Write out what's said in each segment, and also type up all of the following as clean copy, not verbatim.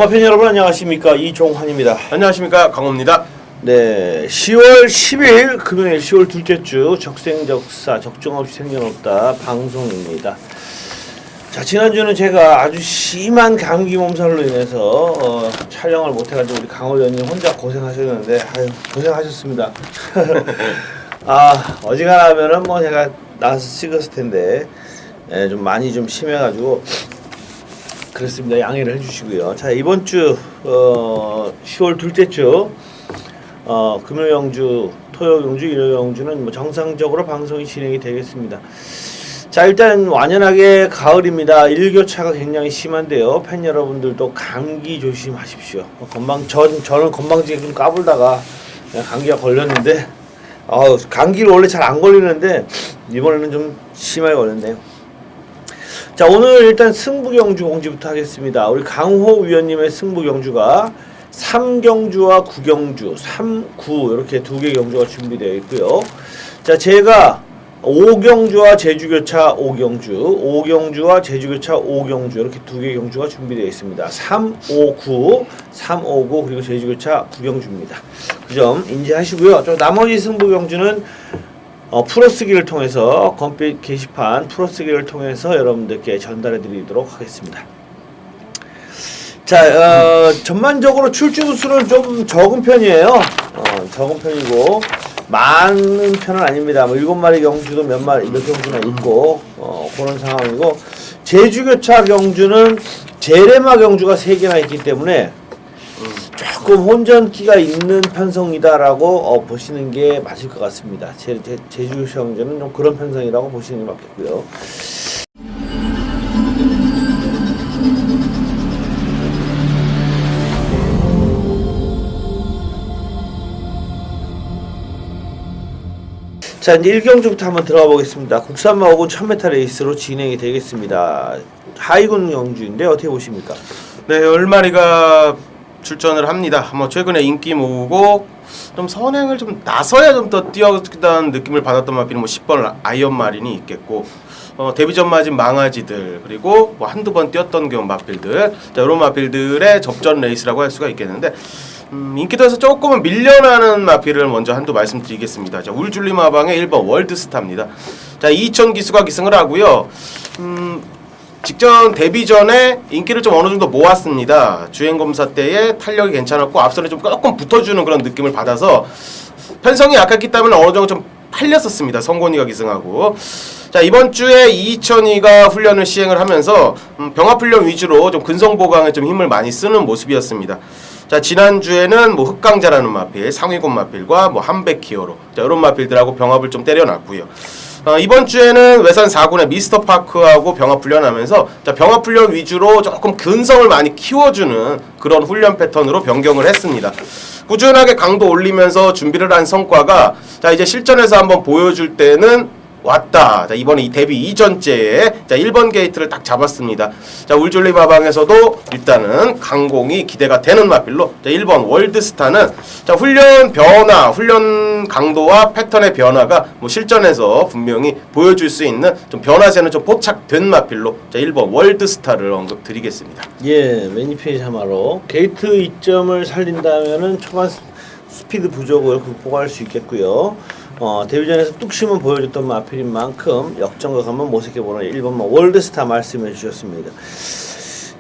동마팬 여러분 안녕하십니까, 이종환입니다. 안녕하십니까, 강호입니다. 네, 10월 10일 금요일 10월 둘째 주 적생적사 적정없이 생겨없다 방송입니다. 자, 지난주는 제가 아주 심한 감기 몸살로 인해서 촬영을 못해가지고 우리 강호 의원님 혼자 고생하셨는데 아유 고생하셨습니다. 어지간하면은 뭐 제가 나와서 찍었을 텐데 좀 많이 좀 심해가지고 그렇습니다. 양해를 해주시고요. 자, 이번 주 10월 둘째 주 금요 영주, 토요 영주, 일요 영주는 뭐 정상적으로 방송이 진행이 되겠습니다. 자, 일단 완연하게 가을입니다. 일교차가 굉장히 심한데요. 팬 여러분들도 감기 조심하십시오. 저는 건방지게 좀 까불다가 그냥 감기가 걸렸는데 감기를 원래 잘 안 걸리는데 이번에는 좀 심하게 걸렸네요. 자, 오늘 일단 승부경주 공지부터 하겠습니다. 우리 강호 위원님의 승부경주가 3경주와 9경주, 3, 9 이렇게 두 개 경주가 준비되어 있고요. 자, 제가 5경주와 제주교차 5경주, 5경주와 제주교차 5경주 이렇게 두 개 경주가 준비되어 있습니다. 3, 5, 9, 3, 5, 9 그리고 제주교차 9경주입니다. 그 점 인지하시고요. 저 나머지 승부경주는 풀어쓰기를 통해서 검빛 게시판 풀어쓰기를 통해서 여러분들께 전달해 드리도록 하겠습니다. 자, 전반적으로 출주 수는 좀 적은 편이에요. 적은 편이고 많은 편은 아닙니다. 뭐 7마리 경주도 몇 경주나 있고 그런 상황이고, 제주교차 경주는 제레마 경주가 3개나 있기 때문에 조금 혼전기가 있는 편성이다라고 보시는 게 맞을 것 같습니다. 제주교차 경주는 좀 그런 편성이라고 보시는 게 맞겠고요. 자, 이제 1경주부터 한번 들어가 보겠습니다. 국산마 5군 1000m 레이스로 진행이 되겠습니다. 하이군 경주인데 어떻게 보십니까? 네, 10마리가 출전을 합니다. 뭐 최근에 인기 모으고 좀 선행을 좀 나서야 좀 더 뛰어다는 느낌을 받았던 마필은 뭐 10번 아이언 마린이 있겠고, 데뷔전 맞은 망아지들, 그리고 뭐 한두 번 뛰었던 경우 마필들, 자, 이런 마필들의 접전 레이스라고 할 수가 있겠는데, 인기도에서 조금은 밀려나는 마필을 먼저 한두 말씀드리겠습니다. 자, 울줄리 마방의 1번 월드스타입니다. 자, 2000 기수가 기승을 하고요. 직전 데뷔 전에 인기를 좀 어느 정도 모았습니다. 주행검사 때에 탄력이 괜찮았고 앞선에 좀 조금 붙어주는 그런 느낌을 받아서 편성이 약했기 때문에 어느 정도 좀 팔렸었습니다. 성곤이가 기승하고. 자, 이번 주에 2002가 훈련을 시행을 하면서 병합훈련 위주로 좀 근성보강에 좀 힘을 많이 쓰는 모습이었습니다. 자, 지난주에는 뭐 흑강자라는 마필, 상위권 마필과 뭐 한백히어로, 자, 이런 마필들하고 병합을 좀 때려놨고요. 이번 주에는 외산 4군의 미스터 파크하고 병합 훈련하면서, 자, 병합 훈련 위주로 조금 근성을 많이 키워주는 그런 훈련 패턴으로 변경을 했습니다. 꾸준하게 강도 올리면서 준비를 한 성과가, 자, 이제 실전에서 한번 보여줄 때는 왔다. 자, 이번에 이 데뷔 이전째에 1번 게이트를 딱 잡았습니다. 자, 울줄리 마방에서도 일단은 강공이 기대가 되는 마필로, 자, 1번 월드스타는, 자, 훈련 변화, 훈련 강도와 패턴의 변화가 뭐 실전에서 분명히 보여줄 수 있는 좀 변화세는 좀 포착된 마필로, 자, 1번 월드스타를 언급드리겠습니다. 예, 매니페이샤마로 게이트 이점을 살린다면은 초반 스피드 부족을 극복할 수 있겠고요. 데뷔전에서 뚝심은 보여줬던 마필인 만큼 역전각하면 모색해보는 1번마 월드스타 말씀해 주셨습니다.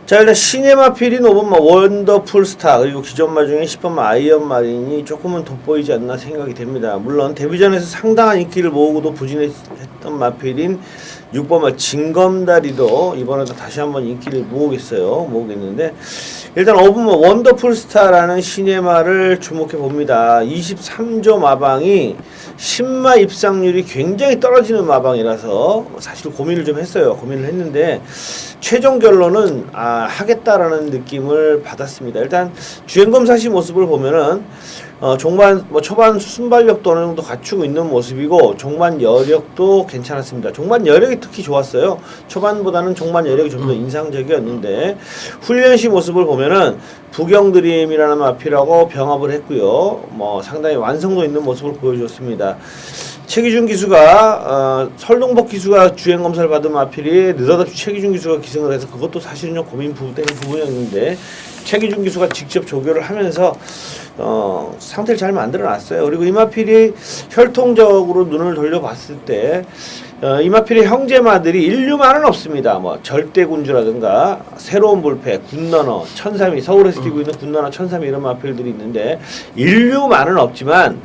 자, 일단 신의 마필인 5번마 원더풀스타, 그리고 기존마 중에 10번마 아이언 마린이 조금은 돋보이지 않나 생각이 됩니다. 물론 데뷔전에서 상당한 인기를 모으고도 부진했던 마필인 6번마 진검다리도 이번에도 다시 한번 인기를 모으겠는데, 일단 5번마 원더풀스타라는 시네마를 주목해 봅니다. 23조 마방이 10마 입상률이 굉장히 떨어지는 마방이라서 사실 고민을 좀 했어요. 고민을 했는데 최종 결론은 하겠다라는 느낌을 받았습니다. 일단 주행검사시 모습을 보면은 종반 초반 순발력도 어느 정도 갖추고 있는 모습이고, 종반 여력도 괜찮았습니다. 종반 여력이 특히 좋았어요. 초반보다는 종반 여력이 좀 더 인상적이었는데, 훈련시 모습을 보면은 부경드림이라는 마필하고 병합을 했고요. 뭐 상당히 완성도 있는 모습을 보여줬습니다. 최기준 기수가 설동복 기수가 주행 검사를 받은 마필이 느닷없이 최기준 기수가 기승을 해서 그것도 사실은 좀 고민되는 부분이었는데 최기준 기수가 직접 조교를 하면서 상태를 잘 만들어놨어요. 그리고 이마필이 혈통적으로 눈을 돌려봤을 때 이마필의 형제마들이 인류만은 없습니다. 뭐 절대군주라든가 새로운 불패, 군너너, 천삼이 서울에서 뛰고 있는 군너너, 천삼이 이런 마필들이 있는데 인류만은 없지만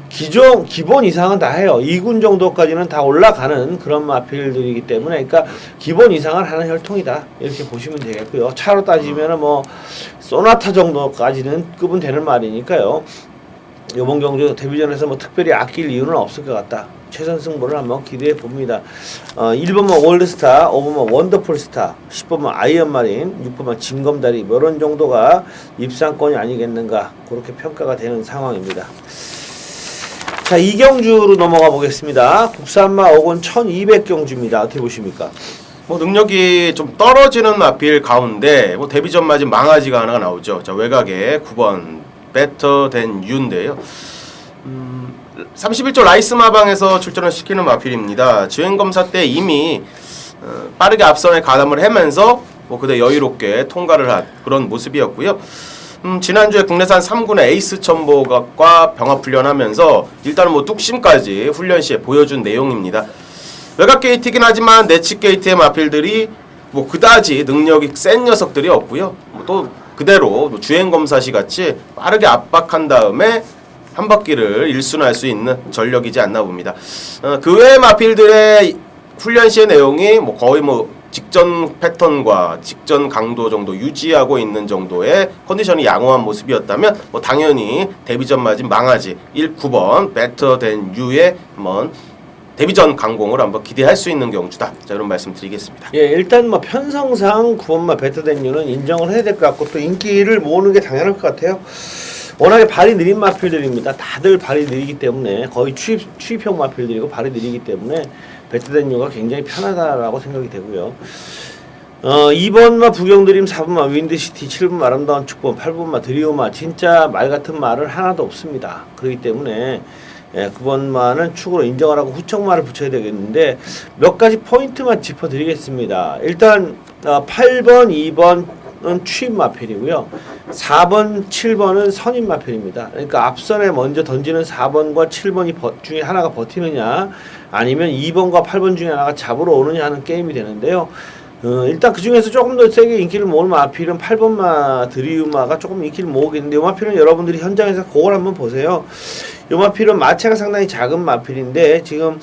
기본 이상은 다 해요. 2군 정도까지는 다 올라가는 그런 마필들이기 때문에 그러니까 기본 이상을 하는 혈통이다. 이렇게 보시면 되겠고요. 차로 따지면은 뭐 소나타 정도까지는 급은 되는 말이니까요. 이번 경주 데뷔전에서 뭐 특별히 아낄 이유는 없을 것 같다. 최선 승부를 한번 기대해 봅니다. 1번만 월드스타, 5번만 원더풀스타, 10번만 아이언마린, 6번만 진검다리 뭐 이런 정도가 입상권이 아니겠는가 그렇게 평가가 되는 상황입니다. 자, 이 경주로 넘어가 보겠습니다. 국산마 5권 1200경주입니다. 어떻게 보십니까? 뭐 능력이 좀 떨어지는 마필 가운데 뭐 데뷔전 맞은 망아지가 하나가 나오죠. 자, 외곽에 9번 Better Than You인데요. 31조 라이스 마방에서 출전을 시키는 마필입니다. 주행검사 때 이미 빠르게 앞선에 가담을 하면서 뭐 그대 여유롭게 통과를 한 그런 모습이었고요. 지난주에 국내산 3군의 에이스 첨보각과 병합 훈련하면서 일단은 뭐 뚝심까지 훈련 시에 보여준 내용입니다. 외곽 게이트이긴 하지만 내측 게이트의 마필들이 뭐 그다지 능력이 센 녀석들이 없고요. 또 그대로 주행검사 시 같이 빠르게 압박한 다음에 한 바퀴를 일순할 수 있는 전력이지 않나 봅니다. 그 외의 마필들의 훈련 시의 내용이 뭐 거의 뭐 직전 패턴과 직전 강도 정도 유지하고 있는 정도의 컨디션이 양호한 모습이었다면 뭐 당연히 데뷔전 맞은 망아지 9번 Better Than You의 한번 데뷔전 강공을 한번 기대할 수 있는 경주다. 자, 이런 말씀 드리겠습니다. 예, 일단 뭐 편성상 9번마 Better Than You는 인정을 해야 될 것 같고 또 인기를 모으는 게 당연할 것 같아요. 워낙에 발이 느린 마필들입니다. 다들 발이 느리기 때문에 거의 추입형 마필들이고 발이 느리기 때문에 배트댄유가 굉장히 편하다라고 생각이 되고요. 2번마 부경드림, 4번마 윈드시티, 7번 아름다운 축복, 8번마 드리오마 진짜 말 같은 말은 하나도 없습니다. 그렇기 때문에 9번마는 축으로 인정을 하고 후청마를 붙여야 되겠는데 몇 가지 포인트만 짚어드리겠습니다. 일단 8번, 2번은 추입 마필이고요. 4번, 7번은 선임 마필입니다. 그러니까 앞선에 먼저 던지는 4번과 7번이 중에 하나가 버티느냐 아니면 2번과 8번 중에 하나가 잡으러 오느냐 하는 게임이 되는데요. 일단 그 중에서 조금 더 세게 인기를 모을 마필은 8번마 드리우마가 조금 인기를 모으겠는데 이 마필은 여러분들이 현장에서 그걸 한번 보세요. 이 마필은 마체가 상당히 작은 마필인데 지금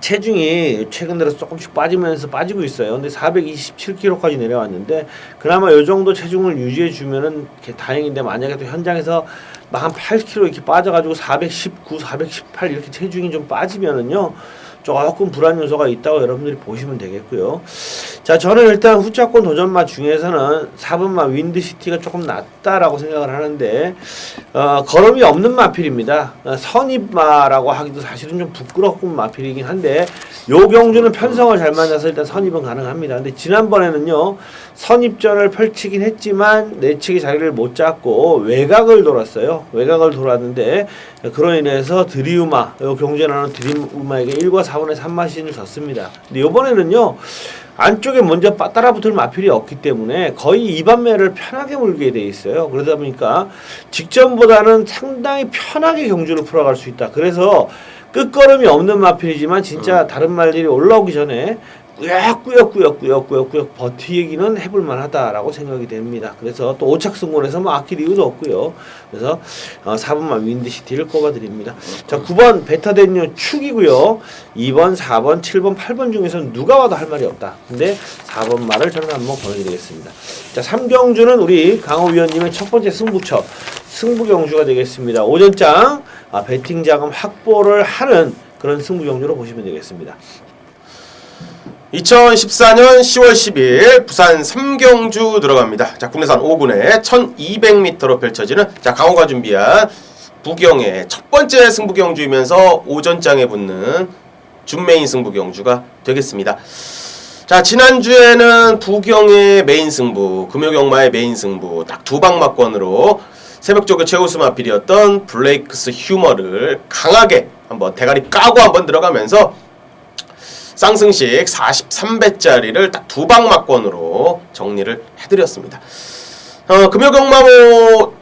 체중이 최근 들어서 조금씩 빠지고 있어요. 근데 427kg까지 내려왔는데 그나마 이 정도 체중을 유지해 주면은 다행인데 만약에 또 현장에서 막 한 8kg 이렇게 빠져가지고 419, 418 이렇게 체중이 좀 빠지면은요 조금 불안 요소가 있다고 여러분들이 보시면 되겠고요. 자, 저는 일단 후차권 도전마 중에서는 4번마 윈드시티가 조금 낫다라고 생각을 하는데 걸음이 없는 마필입니다. 선입마라고 하기도 사실은 좀 부끄러운 마필이긴 한데 요 경주는 편성을 잘 맞아서 일단 선입은 가능합니다. 근데 지난번에는요 선입전을 펼치긴 했지만 내측이 자리를 못 잡고 외곽을 돌았어요. 외곽을 돌았는데 그로 인해서 드리우마, 요 경주에 나오는 드리우마에게 1과 4번의 3마신을 졌습니다. 근데 이번에는요 안쪽에 먼저 따라붙을 마필이 없기 때문에 거의 2반매를 편하게 물게 돼 있어요. 그러다 보니까 직전보다는 상당히 편하게 경주를 풀어갈 수 있다. 그래서 끝걸음이 없는 마필이지만 진짜 다른 말들이 올라오기 전에 꾸역꾸역 버티기는 해볼만 하다라고 생각이 됩니다. 그래서 또 오착승권에서 뭐 아낄 이유도 없고요. 그래서 4번만 윈드시티를 꼽아드립니다. 자, 9번 베타덴유 축이고요. 2번, 4번, 7번, 8번 중에서는 누가 와도 할 말이 없다. 근데 4번 말을 저는 한번 보여드리겠습니다. 자, 3경주는 우리 강호 위원님의 첫 번째 승부처 승부경주가 되겠습니다. 오전장 배팅 자금 확보를 하는 그런 승부경주로 보시면 되겠습니다. 2014년 10월 10일 부산 3경주 들어갑니다. 자, 국내산 5군에 1200m로 펼쳐지는 자, 강호가 준비한 부경의 첫 번째 승부경주이면서 오전장에 붙는 준메인 승부경주가 되겠습니다. 자, 지난주에는 부경의 메인 승부, 금요경마의 메인 승부 딱 두 방막권으로 새벽조교 최우수 마필이었던 블레이크스 휴머를 강하게 한번 대가리 까고 한번 들어가면서 쌍승식 43배짜리를 딱 두 방 막권으로 정리를 해드렸습니다. 금요경마모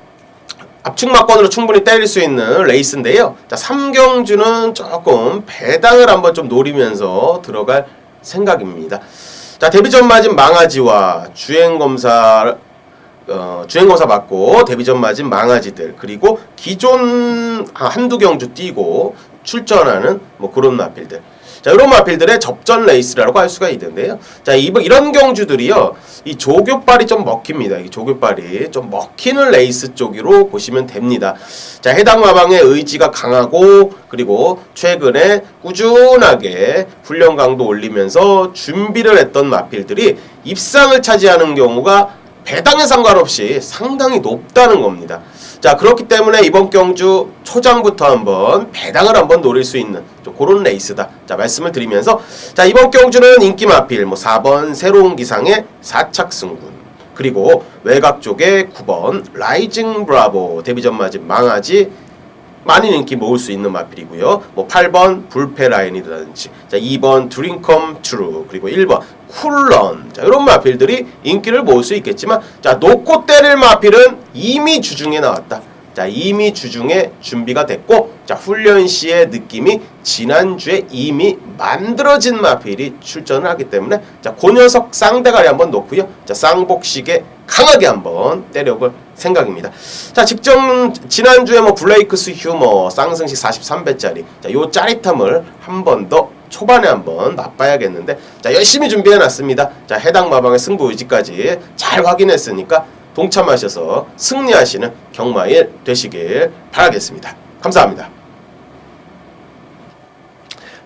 압축 막권으로 충분히 때릴 수 있는 레이스인데요. 자, 3경주는 조금 배당을 한번 좀 노리면서 들어갈 생각입니다. 자, 데뷔전 맞은 망아지와 주행검사 맞고 데뷔전 맞은 망아지들, 그리고 기존 한두 경주 뛰고 출전하는 뭐 그런 마필들. 자, 이런 마필들의 접전 레이스라고 할 수가 있는데요. 자, 이런 경주들이요, 이 조교빨이 좀 먹힙니다. 이 조교빨이 좀 먹히는 레이스 쪽으로 보시면 됩니다. 자, 해당 마방의 의지가 강하고, 그리고 최근에 꾸준하게 훈련 강도 올리면서 준비를 했던 마필들이 입상을 차지하는 경우가 배당에 상관없이 상당히 높다는 겁니다. 자, 그렇기 때문에 이번 경주 초장부터 한번 배당을 한번 노릴 수 있는 그런 레이스다. 자, 말씀을 드리면서, 자, 이번 경주는 인기 마필 4번 새로운 기상의 4착승군, 그리고 외곽 쪽에 9번 라이징 브라보 데뷔전 맞은 망아지 많이 인기 모을 수 있는 마필이고요. 8번 불페라인이라든지, 자, 2번 드림컴 트루, 그리고 1번 쿨런. 자, 이런 마필들이 인기를 모을 수 있겠지만, 자, 놓고 때릴 마필은 이미 주중에 나왔다. 자, 이미 주중에 준비가 됐고, 자, 훈련 시의 느낌이 지난주에 이미 만들어진 마필이 출전을 하기 때문에, 자, 그 녀석 쌍대가리 한번 놓고요. 자, 쌍복식에 강하게 한번 때려볼 생각입니다. 자, 지난주에 블레이크스 휴머 쌍승식 43배짜리, 자, 요 짜릿함을 한 번 더 초반에 한번 맛봐야겠는데, 자, 열심히 준비해놨습니다. 자, 해당 마방의 승부 의지까지 잘 확인했으니까 동참하셔서 승리하시는 경마일 되시길 바라겠습니다. 감사합니다.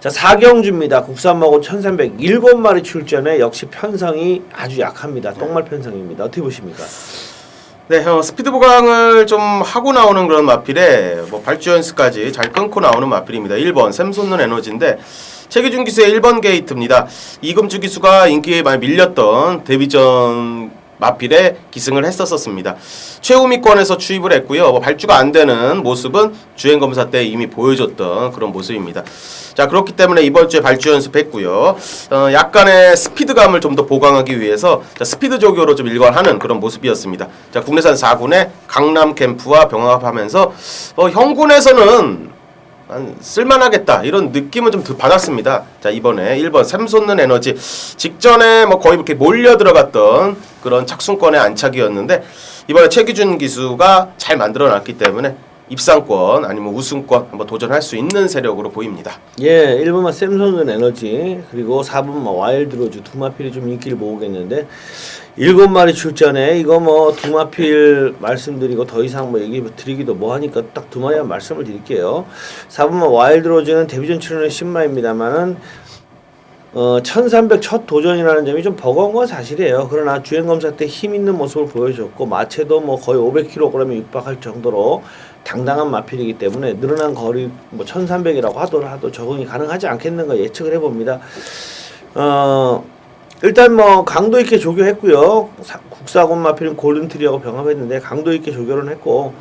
자, 4경주입니다. 국산마고 1307마리 출전에 역시 편성이 아주 약합니다. 똥말 편성입니다. 어떻게 보십니까? 네, 스피드 보강을 좀 하고 나오는 그런 마필에 발주 연습까지 잘 끊고 나오는 마필입니다. 1번 샘솟는 에너지인데 최기준 기수의 1번 게이트입니다. 이금주 기수가 인기에 많이 밀렸던 데뷔전 마필에 기승을 했었습니다. 최우미권에서 추입을 했고요. 발주가 안 되는 모습은 주행검사 때 이미 보여줬던 그런 모습입니다. 자, 그렇기 때문에 이번 주에 발주 연습했고요. 약간의 스피드감을 좀 더 보강하기 위해서, 자, 스피드 조교로 좀 일관하는 그런 모습이었습니다. 자, 국내산 4군의 강남 캠프와 병합하면서 형군에서는 쓸만하겠다 이런 느낌은 좀 받았습니다. 자, 이번에 1번 샘솟는 에너지 직전에 거의 이렇게 몰려 들어갔던 그런 착순권의 안착이었는데, 이번에 최기준 기수가 잘 만들어놨기 때문에 입상권 아니면 우승권 한번 도전할 수 있는 세력으로 보입니다. 예, 1번만 샘솟는 에너지, 그리고 4번 와일드 로즈 두 마필이 좀 인기를 모으겠는데, 7마리 출전에 이거 두 마필 말씀드리고 더 이상 얘기 드리기도 하니까 딱 두 마리만 말씀을 드릴게요. 4번만 와일드 로즈는 데뷔전 출연의 신마입니다만은 1300 첫 도전이라는 점이 좀 버거운 건 사실이에요. 그러나 주행검사 때 힘 있는 모습을 보여줬고, 마체도 거의 500kg에 육박할 정도로 당당한 마필이기 때문에 늘어난 거리 1300이라고 하더라도 적응이 가능하지 않겠는가 예측을 해봅니다. 일단 강도 있게 조교했고요. 국사군 마필은 골든트리하고 병합했는데 강도 있게 조교를 했고,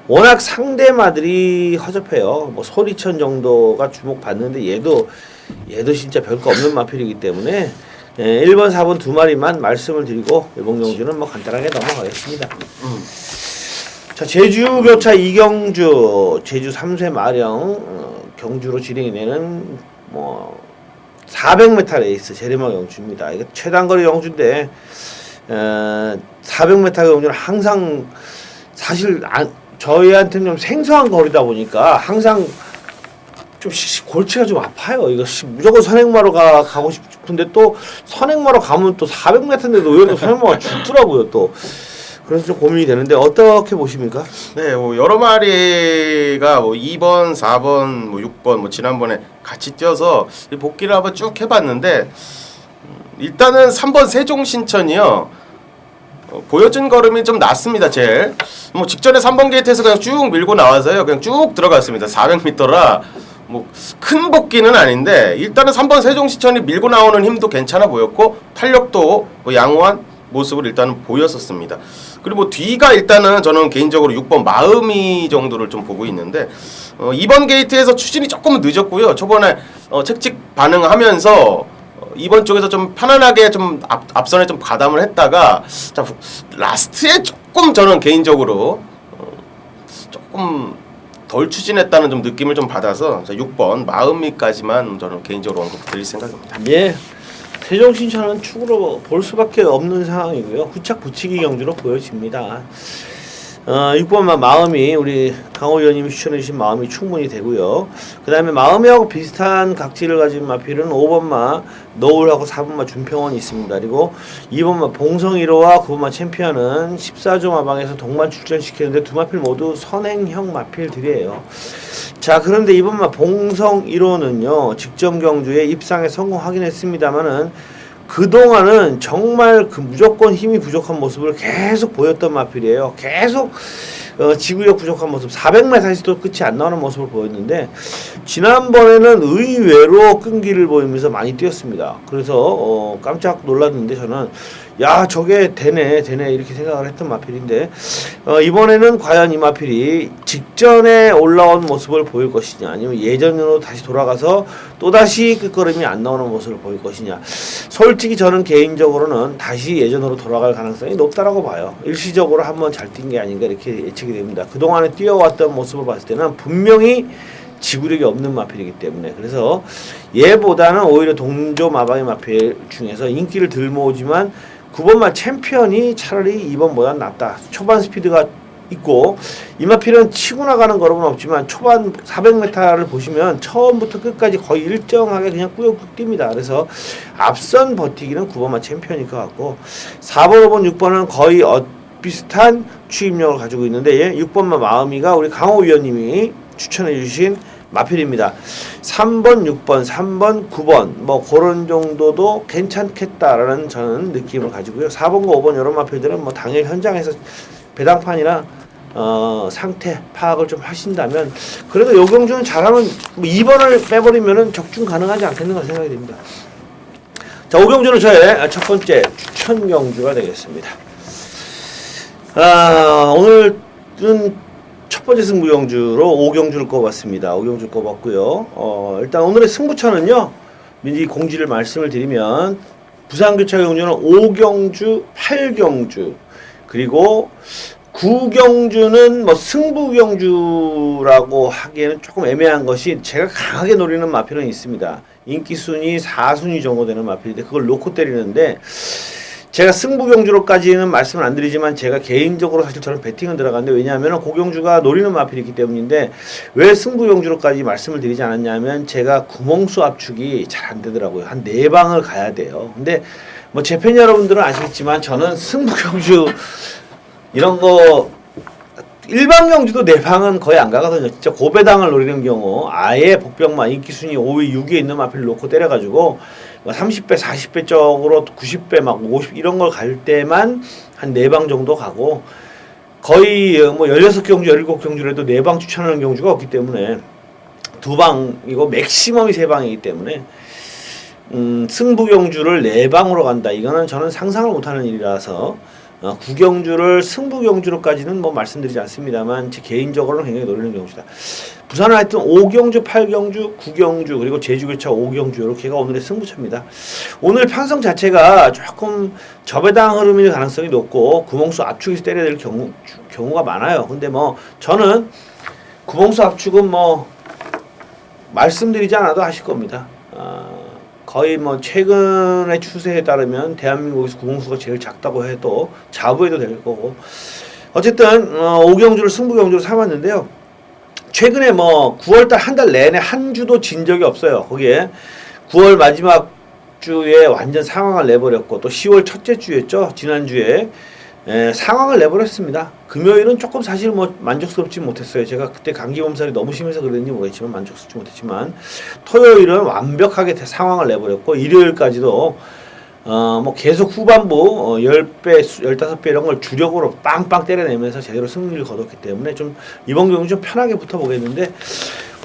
워낙 상대마들이 허접해요. 소리천 정도가 주목받는데 얘도 진짜 별거 없는 마필이기 때문에 1번, 4번 두 마리만 말씀을 드리고 이번 경주는 간단하게 넘어가겠습니다. 자, 제주교차 이경주 제주 3세 마령 경주로 진행이 되는 400m 레이스 제리마 경주입니다. 이게 최단거리 경주인데 400m 경주는 항상 사실 저희한테는 좀 생소한 거리다 보니까 항상 좀 골치가 좀 아파요. 이거 무조건 선행마로 가고 싶은데 또 선행마로 가면 또 400m인데도 의외로 선행마가 죽더라고요. 또 그래서 좀 고민이 되는데 어떻게 보십니까? 네, 여러 마리가 2번, 4번, 6번 지난번에 같이 뛰어서 복귀를 한번 쭉 해봤는데, 일단은 3번 세종신천이요. 보여준 걸음이 좀 낮습니다. 제일 직전에 3번 게이트에서 그냥 쭉 밀고 나와서요, 그냥 쭉 들어갔습니다. 400m라 큰 복귀는 아닌데, 일단은 3번 세종신천이 밀고 나오는 힘도 괜찮아 보였고, 탄력도 양호한 모습을 일단은 보였었습니다. 그리고 뭐 뒤가 일단은 저는 개인적으로 6번 마음이 정도를 좀 보고 있는데 이번 게이트에서 추진이 조금 늦었고요. 초반에 책찍 반응하면서 이번 쪽에서 좀 편안하게 좀 앞선에 좀 가담을 했다가 자, 라스트에 조금 저는 개인적으로 조금 덜 추진했다는 좀 느낌을 좀 받아서 6번 마음이까지만 저는 개인적으로 언급드릴 생각입니다. 예. 세종신천은 축으로 볼 수밖에 없는 상황이고요. 후착 붙이기 경주로 보여집니다. 6번만 마음이 우리 강호 의원님이 추천해주신 마음이 충분히 되고요. 그 다음에 마음이하고 비슷한 각질을 가진 마필은 5번마 너울하고 4번마 준평원이 있습니다. 그리고 2번마 봉성1호와 9번마 챔피언은 14조 마방에서 동반 출전시키는데 두 마필 모두 선행형 마필들이에요. 자, 그런데 2번마 봉성1호는요 직전 경주에 입상에 성공하긴 했습니다만은 그동안은 정말 그 무조건 힘이 부족한 모습을 계속 보였던 마필이에요. 계속 지구력 부족한 모습, 400m에서도 끝이 안 나오는 모습을 보였는데 지난번에는 의외로 끈기를 보이면서 많이 뛰었습니다. 그래서 깜짝 놀랐는데 저는 야 저게 되네 이렇게 생각을 했던 마필인데 이번에는 과연 이 마필이 직전에 올라온 모습을 보일 것이냐 아니면 예전으로 다시 돌아가서 또다시 끝걸음이 안 나오는 모습을 보일 것이냐. 솔직히 저는 개인적으로는 다시 예전으로 돌아갈 가능성이 높다라고 봐요. 일시적으로 한번 잘 뛴 게 아닌가 이렇게 예측이 됩니다. 그동안에 뛰어왔던 모습을 봤을 때는 분명히 지구력이 없는 마필이기 때문에 그래서 얘보다는 오히려 동조 마방의 마필 중에서 인기를 덜 모으지만 9번마 챔피언이 차라리 2번보다 낫다. 초반 스피드가 있고 이 마필은 치고 나가는 걸음은 없지만 초반 400m를 보시면 처음부터 끝까지 거의 일정하게 그냥 꾸역꾸역 뜁니다. 그래서 앞선 버티기는 9번마 챔피언일 것 같고 4번, 5번, 6번은 거의 비슷한 추임력을 가지고 있는데 6번마 마음이가 우리 강호 위원님이 추천해 주신 마필입니다. 3번, 6번, 3번, 9번 뭐 그런 정도도 괜찮겠다라는 저는 느낌을 가지고요. 4번과 5번 이런 마필들은 뭐 당일 현장에서 배당판이나 상태 파악을 좀 하신다면 그래도 요경주는 잘하면 뭐 2번을 빼버리면은 적중 가능하지 않겠는가 생각이 됩니다. 자, 오경주는 저의 첫 번째 추천 경주가 되겠습니다. 오늘은 첫 번째 승부 경주로 오경주를 꼽았습니다. 오경주 꼽았고요. 일단 오늘의 승부처는요. 미리 공지를 말씀을 드리면 부산교차 경주는 5경주, 8경주 그리고 9경주는 뭐 승부 경주라고 하기에는 조금 애매한 것이 제가 강하게 노리는 마필은 있습니다. 인기 순위 4순위 정도 되는 마필인데 그걸 놓고 때리는데 제가 승부 경주로까지는 말씀을 안 드리지만 제가 개인적으로 사실 저는 배팅은 들어갔는데 왜냐하면 고경주가 노리는 마필이기 때문인데 왜 승부 경주로까지 말씀을 드리지 않았냐면 제가 구멍수 압축이 잘 안 되더라고요. 한 4방을 가야 돼요. 근데 뭐 제 팬 여러분들은 아시겠지만 저는 승부 경주 이런 거 일반 경주도 4방은 거의 안 가거든요. 진짜 고배당을 노리는 경우 아예 복병만 인기순위 5위 6위에 있는 마필을 놓고 때려가지고 30배 40배 쪽으로 90배 막 50 이런 걸 갈 때만 한 4방 정도 가고 거의 뭐 16경주 17경주라도 4방 추천하는 경주가 없기 때문에 2방이고 맥시멈이 3방이기 때문에 승부 경주를 4방으로 간다. 이거는 저는 상상을 못하는 일이라서 9경주를 승부 경주로까지는 뭐 말씀드리지 않습니다만 제 개인적으로는 굉장히 노리는 경주다. 부산은 하여튼 5경주, 8경주, 9경주 그리고 제주교차 5경주 이렇게가 오늘의 승부처입니다. 오늘 편성 자체가 조금 저배당 흐름일 가능성이 높고 구멍수 압축에서 때려야 될 경우가 많아요. 근데 뭐 저는 구멍수 압축은 뭐 말씀드리지 않아도 아실 겁니다. 거의 뭐 최근의 추세에 따르면 대한민국에서 구멍수가 제일 작다고 해도 자부해도 될 거고 어쨌든 5경주를 승부 경주로 삼았는데요. 최근에 뭐 9월달 한 달 내내 한 주도 진 적이 없어요. 거기에 9월 마지막 주에 완전 상황을 내버렸고 또 10월 첫째 주였죠. 지난주에 상황을 내버렸습니다. 금요일은 조금 사실 뭐 만족스럽지 못했어요. 제가 그때 감기 몸살이 너무 심해서 그랬는지 모르겠지만 만족스럽지 못했지만 토요일은 완벽하게 상황을 내버렸고 일요일까지도 뭐 계속 후반부 10배, 15배 이런 걸 주력으로 빵빵 때려내면서 제대로 승리를 거뒀기 때문에 좀 이번 경기 좀 편하게 붙어보겠는데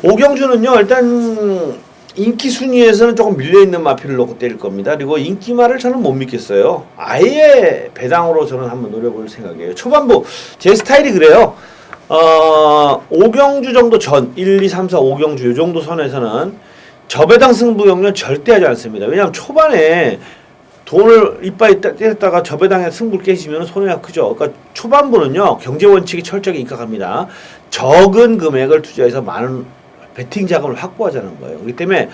오경주는요 일단 인기 순위에서는 조금 밀려있는 마필을 놓고 때릴 겁니다. 그리고 인기마를 저는 못 믿겠어요. 아예 배당으로 저는 한번 노려볼 생각이에요. 초반부 제 스타일이 그래요. 5경주 정도 전 1, 2, 3, 4, 5경주 요 정도 선에서는 저배당 승부 경련 절대 하지 않습니다. 왜냐하면 초반에 돈을 이빠이 때렸다가 저배당에 승부를 깨지면 손해가 크죠. 그러니까 초반부는요 경제 원칙이 철저하게 입각합니다. 적은 금액을 투자해서 많은 배팅 자금을 확보하자는 거예요. 그렇기 때문에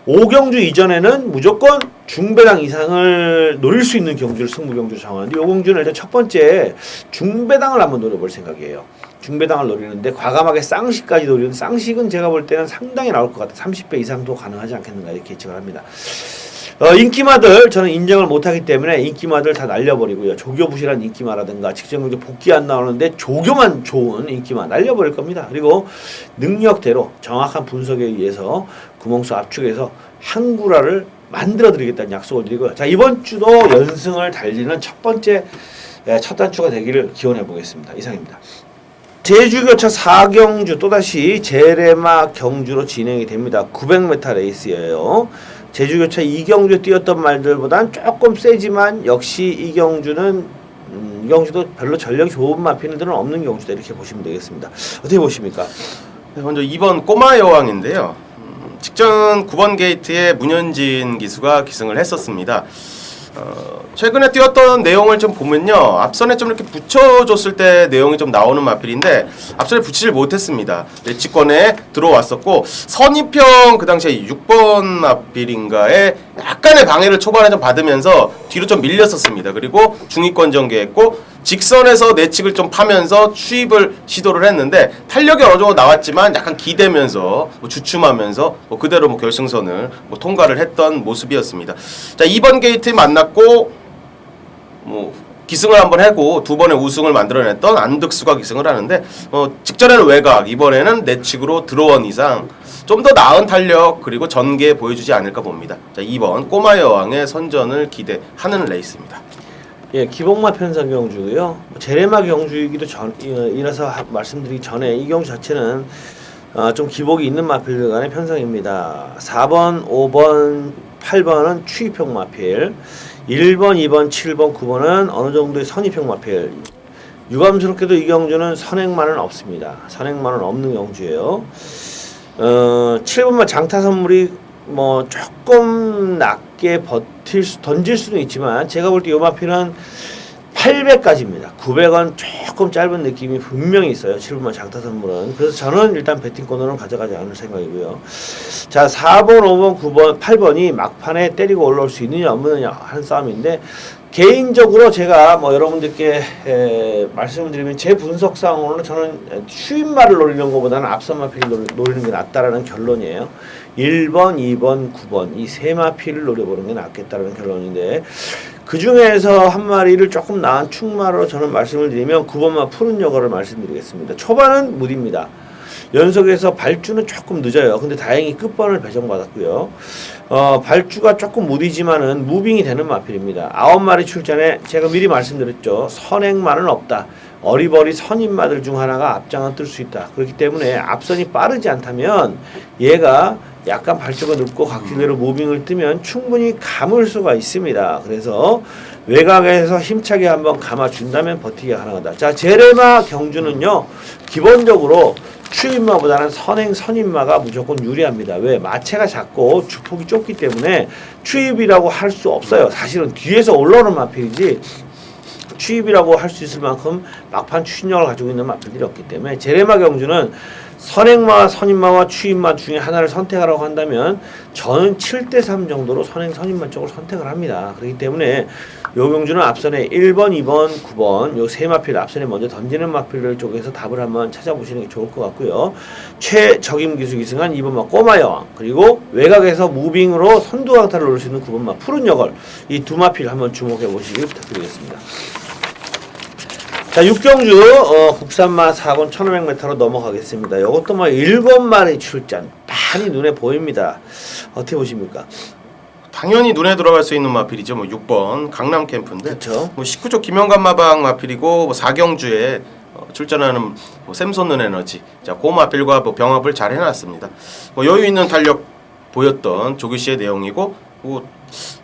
5경주 이전에는 무조건 중배당 이상을 노릴 수 있는 경주를 승부 경주로 정하는데 5경주는 일단 첫 번째 중배당을 한번 노려볼 생각이에요. 중배당을 노리는데 과감하게 쌍식까지 노리는 쌍식은 제가 볼 때는 상당히 나올 것 같아요. 30배 이상도 가능하지 않겠는가 이렇게 예측을 합니다. 인기마들 저는 인정을 못하기 때문에 인기마들 다 날려버리고요. 조교부실한 인기마라든가 직전경제 복귀 안 나오는데 조교만 좋은 인기마 날려버릴 겁니다. 그리고 능력대로 정확한 분석에 의해서 구멍수 압축해서 한구라를 만들어드리겠다는 약속을 드리고요. 자 이번 주도 연승을 달리는 첫 번째 첫 단추가 되기를 기원해 보겠습니다. 이상입니다. 제주교차 4경주 또다시 제레마 경주로 진행이 됩니다. 900m 레이스예요. 제주교차 2경주 뛰었던 말들보단 조금 세지만 역시 이경주는 이경주도 별로 전력이 좋은 마필들은 없는 경주다 이렇게 보시면 되겠습니다. 어떻게 보십니까? 네, 먼저 2번 꼬마 여왕인데요. 직전 9번 게이트에 문현진 기수가 기승을 했었습니다. 최근에 뛰었던 내용을 좀 보면요, 앞선에 좀 이렇게 붙여줬을 때 내용이 좀 나오는 마필인데 앞선에 붙이질 못했습니다. 내치권에 들어왔었고 선입형 그 당시에 6번 마필인가에 약간의 방해를 초반에 좀 받으면서 뒤로 좀 밀렸었습니다. 그리고 중위권 전개했고 직선에서 내측을 좀 파면서 추입을 시도를 했는데 탄력이 어느 정도 나왔지만 약간 기대면서 주춤하면서 그대로 결승선을 통과를 했던 모습이었습니다. 자 2번 게이트 만났고 기승을 한번 하고 두 번의 우승을 만들어냈던 안득수가 기승을 하는데 직전에는 외곽 이번에는 내측으로 들어온 이상 좀 더 나은 탄력 그리고 전개 보여주지 않을까 봅니다. 자 2번 꼬마 여왕의 선전을 기대하는 레이스입니다. 예, 기복마 편성 경주고요. 제레마 경주이기도 이라서 말씀드리기 전에 이 경주 자체는 좀 기복이 있는 마필들 간의 편성입니다. 4번, 5번, 8번은 추입형 마필, 1번, 2번, 7번, 9번은 어느 정도의 선입형 마필. 유감스럽게도 이 경주는 선행만은 없습니다. 선행만은 없는 경주예요. 7번만 장타 선물이 조금 낮게 던질 수는 있지만 제가 볼 때 이 마필은 800까지입니다. 900원 조금 짧은 느낌이 분명히 있어요. 7번만 장타 선물은. 그래서 저는 일단 배팅권으로는 가져가지 않을 생각이고요. 자 4번, 5번, 9번, 8번이 막판에 때리고 올라올 수 있느냐 없느냐 하는 싸움인데 개인적으로 제가 여러분들께 말씀을 드리면 제 분석상으로는 저는 추임말을 노리는 것보다는 앞선 마필을 노리는 게 낫다라는 결론이에요. 1번, 2번, 9번 이 세 마필을 노려보는 게 낫겠다라는 결론인데 그 중에서 한 마리를 조금 나은 축마로 저는 말씀을 드리면 9번마 푸른 여거를 말씀드리겠습니다. 초반은 무디입니다. 연속에서 발주는 조금 늦어요. 근데 다행히 끝번을 배정받았고요. 발주가 조금 무디지만은 무빙이 되는 마필입니다. 9마리 출전에 제가 미리 말씀드렸죠. 선행만은 없다. 어리버리 선임마들 중 하나가 앞장을 뜰 수 있다. 그렇기 때문에 앞선이 빠르지 않다면 얘가 약간 발주가 늦고 각질대로 무빙을 뜨면 충분히 감을 수가 있습니다. 그래서 외곽에서 힘차게 한번 감아준다면 버티기가 가능하다. 자 제레마 경주는요 기본적으로 추임마보다는 선임마가 무조건 유리합니다. 왜? 마체가 작고 주폭이 좁기 때문에 추입이라고 할 수 없어요. 사실은 뒤에서 올라오는 마필이지 추입이라고 할 수 있을 만큼 막판 추진력을 가지고 있는 마필들이 없기 때문에 제레마 경주는 선행마, 선임마와 추임마 중에 하나를 선택하라고 한다면 저는 7대3 정도로 선행, 선임마 쪽을 선택을 합니다. 그렇기 때문에 요 경주는 앞선에 1번, 2번, 9번 요 세 마필 앞선에 먼저 던지는 마필들 쪽에서 답을 한번 찾아보시는 게 좋을 것 같고요. 최적임 기수 기승한 2번마 꼬마 여왕 그리고 외곽에서 무빙으로 선두 강타를 노릴 수 있는 9번마 푸른 여걸 이 두 마필 한번 주목해 보시길 부탁드리겠습니다. 자 6경주 국산마 4권 1500m로 넘어가겠습니다. 이것도 7마리 출전 많이 눈에 보입니다. 어떻게 보십니까? 당연히 눈에 들어갈 수 있는 마필이죠. 6번 강남 캠프인데 그렇죠. 19조 김영감 마방 마필이고 4경주에 출전하는 샘솟는 에너지 자, 그 마필과 병합을 잘 해놨습니다. 여유 있는 탄력 보였던 조규 씨의 내용이고, 뭐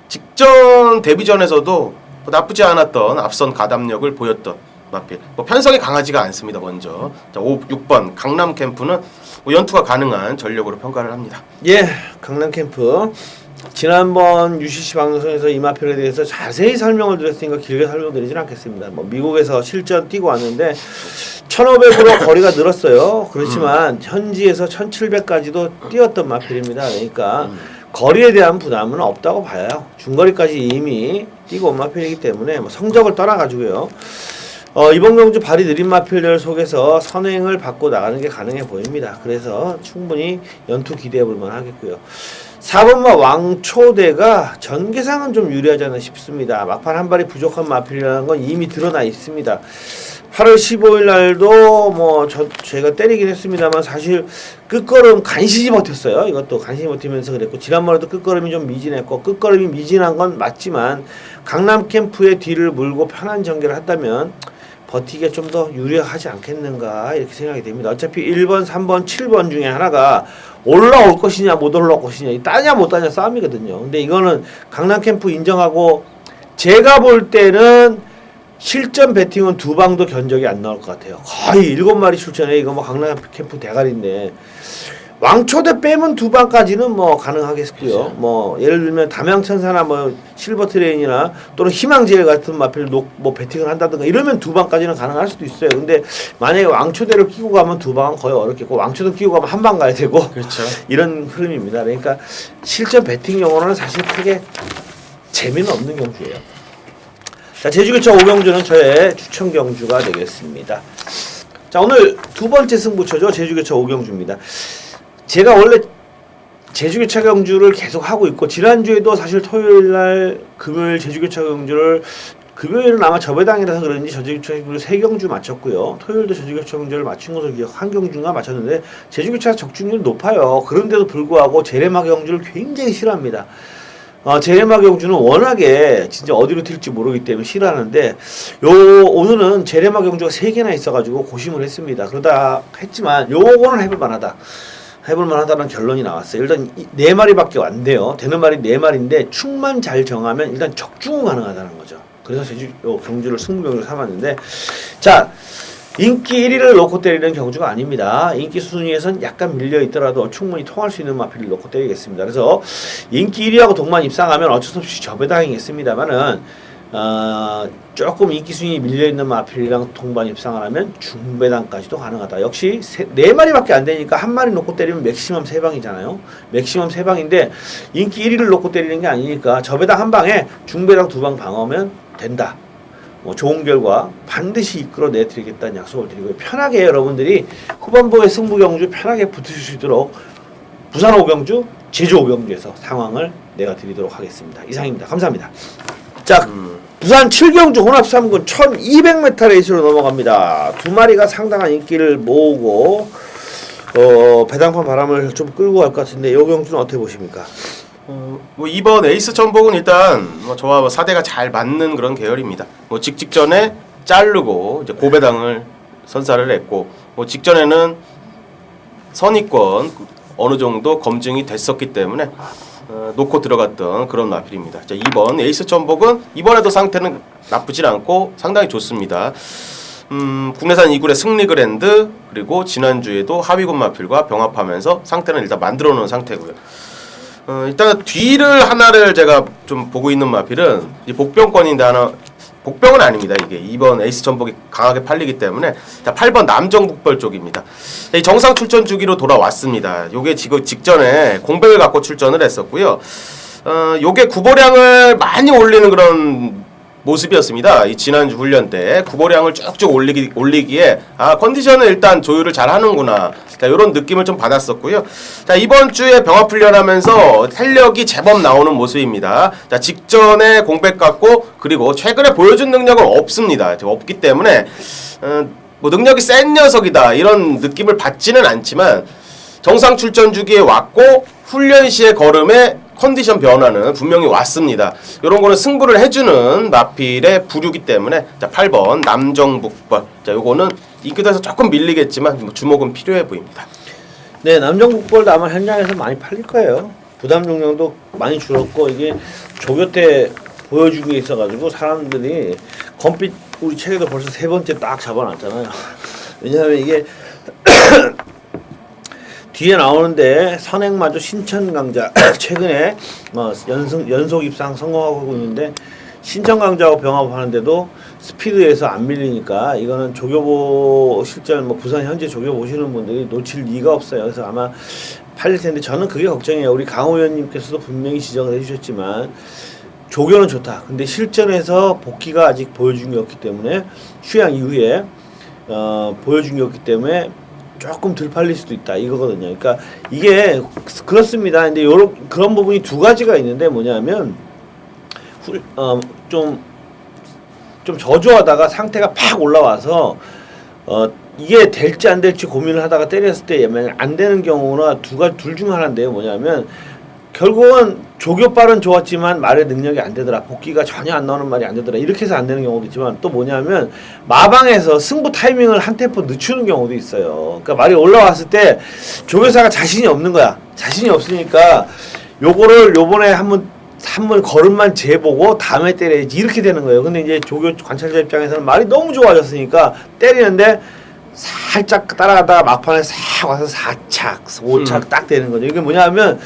직전 데뷔전에서도 뭐 나쁘지 않았던 앞선 가담력을 보였던 마필. 뭐 편성이 강하지가 않습니다. 먼저 자, 6번 강남 캠프는 뭐 연투가 가능한 전력으로 평가를 합니다. 예, 강남 캠프. 지난번 UCC 방송에서 이 마필에 대해서 자세히 설명을 드렸으니까 길게 설명드리진 않겠습니다. 뭐 미국에서 실전 뛰고 왔는데 1500으로 거리가 늘었어요. 그렇지만 현지에서 1700까지도 뛰었던 마필입니다. 그러니까 거리에 대한 부담은 없다고 봐요. 중거리까지 이미 뛰고 온 마필이기 때문에 뭐 성적을 떠나가지고요. 이번 경주 발이 느린 마필들 속에서 선행을 받고 나가는 게 가능해 보입니다. 그래서 충분히 연투 기대해 볼 만하겠고요. 4번마 왕초대가 전개상은 좀 유리하지 않나 싶습니다. 막판 한 발이 부족한 마필이라는 건 이미 드러나 있습니다. 8월 15일 날도 뭐 제가 때리긴 했습니다만 사실 끝걸음 간신히 버텼어요. 이것도 간신히 버티면서 그랬고 지난번에도 끝걸음이 좀 미진했고 끝걸음이 미진한 건 맞지만 강남 캠프의 뒤를 물고 편한 전개를 한다면 버티기가 좀 더 유리하지 않겠는가 이렇게 생각이 됩니다. 어차피 1번, 3번, 7번 중에 하나가 올라올 것이냐 못 올라올 것이냐 따냐 못 따냐 싸움이거든요. 근데 이거는 강남 캠프 인정하고 제가 볼 때는 실전 배팅은 두 방도 견적이 안 나올 것 같아요. 거의 7마리 출전해. 이거 뭐 강남 캠프 대가리인데 왕초대 빼면 두 방까지는 뭐 가능하겠고요. 그렇죠. 뭐 예를 들면 담양천사나 뭐 실버 트레인이나 또는 희망제일 같은 마필 뭐 배팅을 한다든가 이러면 두 방까지는 가능할 수도 있어요. 근데 만약에 왕초대를 끼고 가면 두 방은 거의 어렵겠고 왕초대 끼고 가면 한 방 가야 되고 그렇죠. 이런 흐름입니다. 그러니까 실전 배팅용으로는 사실 크게 재미는 없는 경주예요. 자, 제주교차 5경주는 저의 추천 경주가 되겠습니다. 자, 오늘 두 번째 승부처죠. 제주교차 5경주입니다. 제가 원래 제주교차 경주를 계속 하고 있고 지난주에도 사실 토요일날 금요일 제주교차 경주를 금요일은 아마 저배당이라서 그런지 제주교차 경주를 3경주 마쳤고요. 토요일도 제주교차 경주를 맞춘 것으로 기억 한 경주가 맞췄는데 제주교차 적중률이 높아요. 그런데도 불구하고 제레마 경주를 굉장히 싫어합니다. 제레마 경주는 워낙에 진짜 어디로 튈지 모르기 때문에 싫어하는데 오늘은 제레마 경주가 3개나 있어가지고 고심을 했습니다. 그러다 했지만 요거는 해볼 만하다는 결론이 나왔어요. 일단 4마리밖에 안 돼요. 되는 말이 4마리인데 축만 잘 정하면 일단 적중은 가능하다는 거죠. 그래서 제주 경주를 승부 경주를 삼았는데 자 인기 1위를 놓고 때리는 경주가 아닙니다. 인기 순위에선 약간 밀려 있더라도 충분히 통할 수 있는 마필을 놓고 때리겠습니다. 그래서 인기 1위하고 동반 입상하면 어쩔 수 없이 저배당이겠습니다만은 조금 인기 순위 밀려 있는 마필이랑 동반 입상을 하면 중배당까지도 가능하다. 역시 4마리밖에 안 되니까 한 마리 놓고 때리면 맥시멈 3방이잖아요. 맥시멈 3방인데 인기 1위를 놓고 때리는 게 아니니까 저배당 한 방에 중배당 2방 방어면 된다. 뭐 좋은 결과 반드시 이끌어내 드리겠다는 약속을 드리고요. 편하게 여러분들이 후반부의 승부 경주 편하게 붙으실 수 있도록 부산 5경주, 제주 5경주에서 상황을 내가 드리도록 하겠습니다. 이상입니다. 감사합니다. 자, 부산 7경주 혼합 3군 1200m 레이스로 넘어갑니다. 두 마리가 상당한 인기를 모으고 배당판 바람을 좀 끌고 갈 것 같은데 이 경주는 어떻게 보십니까? 뭐 이번 에이스 전복은 일단 뭐 저와 뭐 사대가 잘 맞는 그런 계열입니다. 뭐 직전에 자르고 이제 고배당을 선사를 했고 뭐 직전에는 선입권 어느 정도 검증이 됐었기 때문에 놓고 들어갔던 그런 마필입니다. 자, 이번 에이스 전복은 이번에도 상태는 나쁘진 않고 상당히 좋습니다. 국내산 2굴의 승리 그랜드 그리고 지난주에도 하위군 마필과 병합하면서 상태는 일단 만들어 놓은 상태고요. 일단 뒤를 하나를 제가 좀 보고 있는 마필은 이 복병권인데 하나 복병은 아닙니다. 이게 이번 에이스 전복이 강하게 팔리기 때문에 자, 8번 남정북벌 쪽입니다. 이 정상 출전 주기로 돌아왔습니다. 요게 지금 직전에 공백을 갖고 출전을 했었고요. 요게 구보량을 많이 올리는 그런 모습이었습니다. 이 지난주 훈련 때 구보량을 쭉쭉 올리기에 컨디션은 일단 조율을 잘 하는구나. 자, 이런 느낌을 좀 받았었고요. 자, 이번 주에 병합 훈련하면서 탄력이 제법 나오는 모습입니다. 자, 직전에 공백 갖고 그리고 최근에 보여준 능력은 없습니다. 없기 때문에 뭐 능력이 센 녀석이다 이런 느낌을 받지는 않지만 정상 출전 주기에 왔고 훈련 시의 걸음에 컨디션 변화는 분명히 왔습니다. 이런 거는 승부를 해주는 마필의 부류기 때문에 자 8번 남정북벌 자 요거는 이교도에서 조금 밀리겠지만 뭐 주목은 필요해 보입니다. 네, 남정북벌도 아마 현장에서 많이 팔릴 거예요. 부담 중량도 많이 줄었고 이게 조교 때 보여준 게 있어가지고 사람들이 검빛 우리 책에도 벌써 3번째 딱 잡아놨잖아요. 왜냐하면 이게 뒤에 나오는데 선행마조 신천강자 최근에 연속 입상 성공하고 있는데 신천강자하고 병합하는데도 스피드에서 안 밀리니까 이거는 조교보 실전 부산 현재 조교 보시는 분들이 놓칠 리가 없어요. 그래서 아마 팔릴 텐데 저는 그게 걱정이에요. 우리 강호 의원님께서도 분명히 지적을 해주셨지만 조교는 좋다. 근데 실전에서 복귀가 아직 보여준 게 없기 때문에 휴양 이후에 보여준 게 없기 때문에 조금 덜 팔릴 수도 있다 이거거든요. 그러니까 이게 그렇습니다. 근데 그런 부분이 두 가지가 있는데 뭐냐면 좀 저조하다가 상태가 팍 올라와서 이게 될지 안 될지 고민을 하다가 때렸을 때 안 되는 경우나 둘 중 하나인데요. 뭐냐면 결국은 조교빨은 좋았지만 말의 능력이 안 되더라. 복귀가 전혀 안 나오는 말이 안 되더라. 이렇게 해서 안 되는 경우도 있지만 또 뭐냐면 마방에서 승부 타이밍을 한 템포 늦추는 경우도 있어요. 그러니까 말이 올라왔을 때 조교사가 자신이 없는 거야. 자신이 없으니까 요거를 요번에 한번 걸음만 재보고 다음에 때려야지 이렇게 되는 거예요. 근데 이제 조교 관찰자 입장에서는 말이 너무 좋아졌으니까 때리는데 살짝 따라가다가 막판에 싹 와서 4착, 5착 딱 되는 거죠. 이게 뭐냐면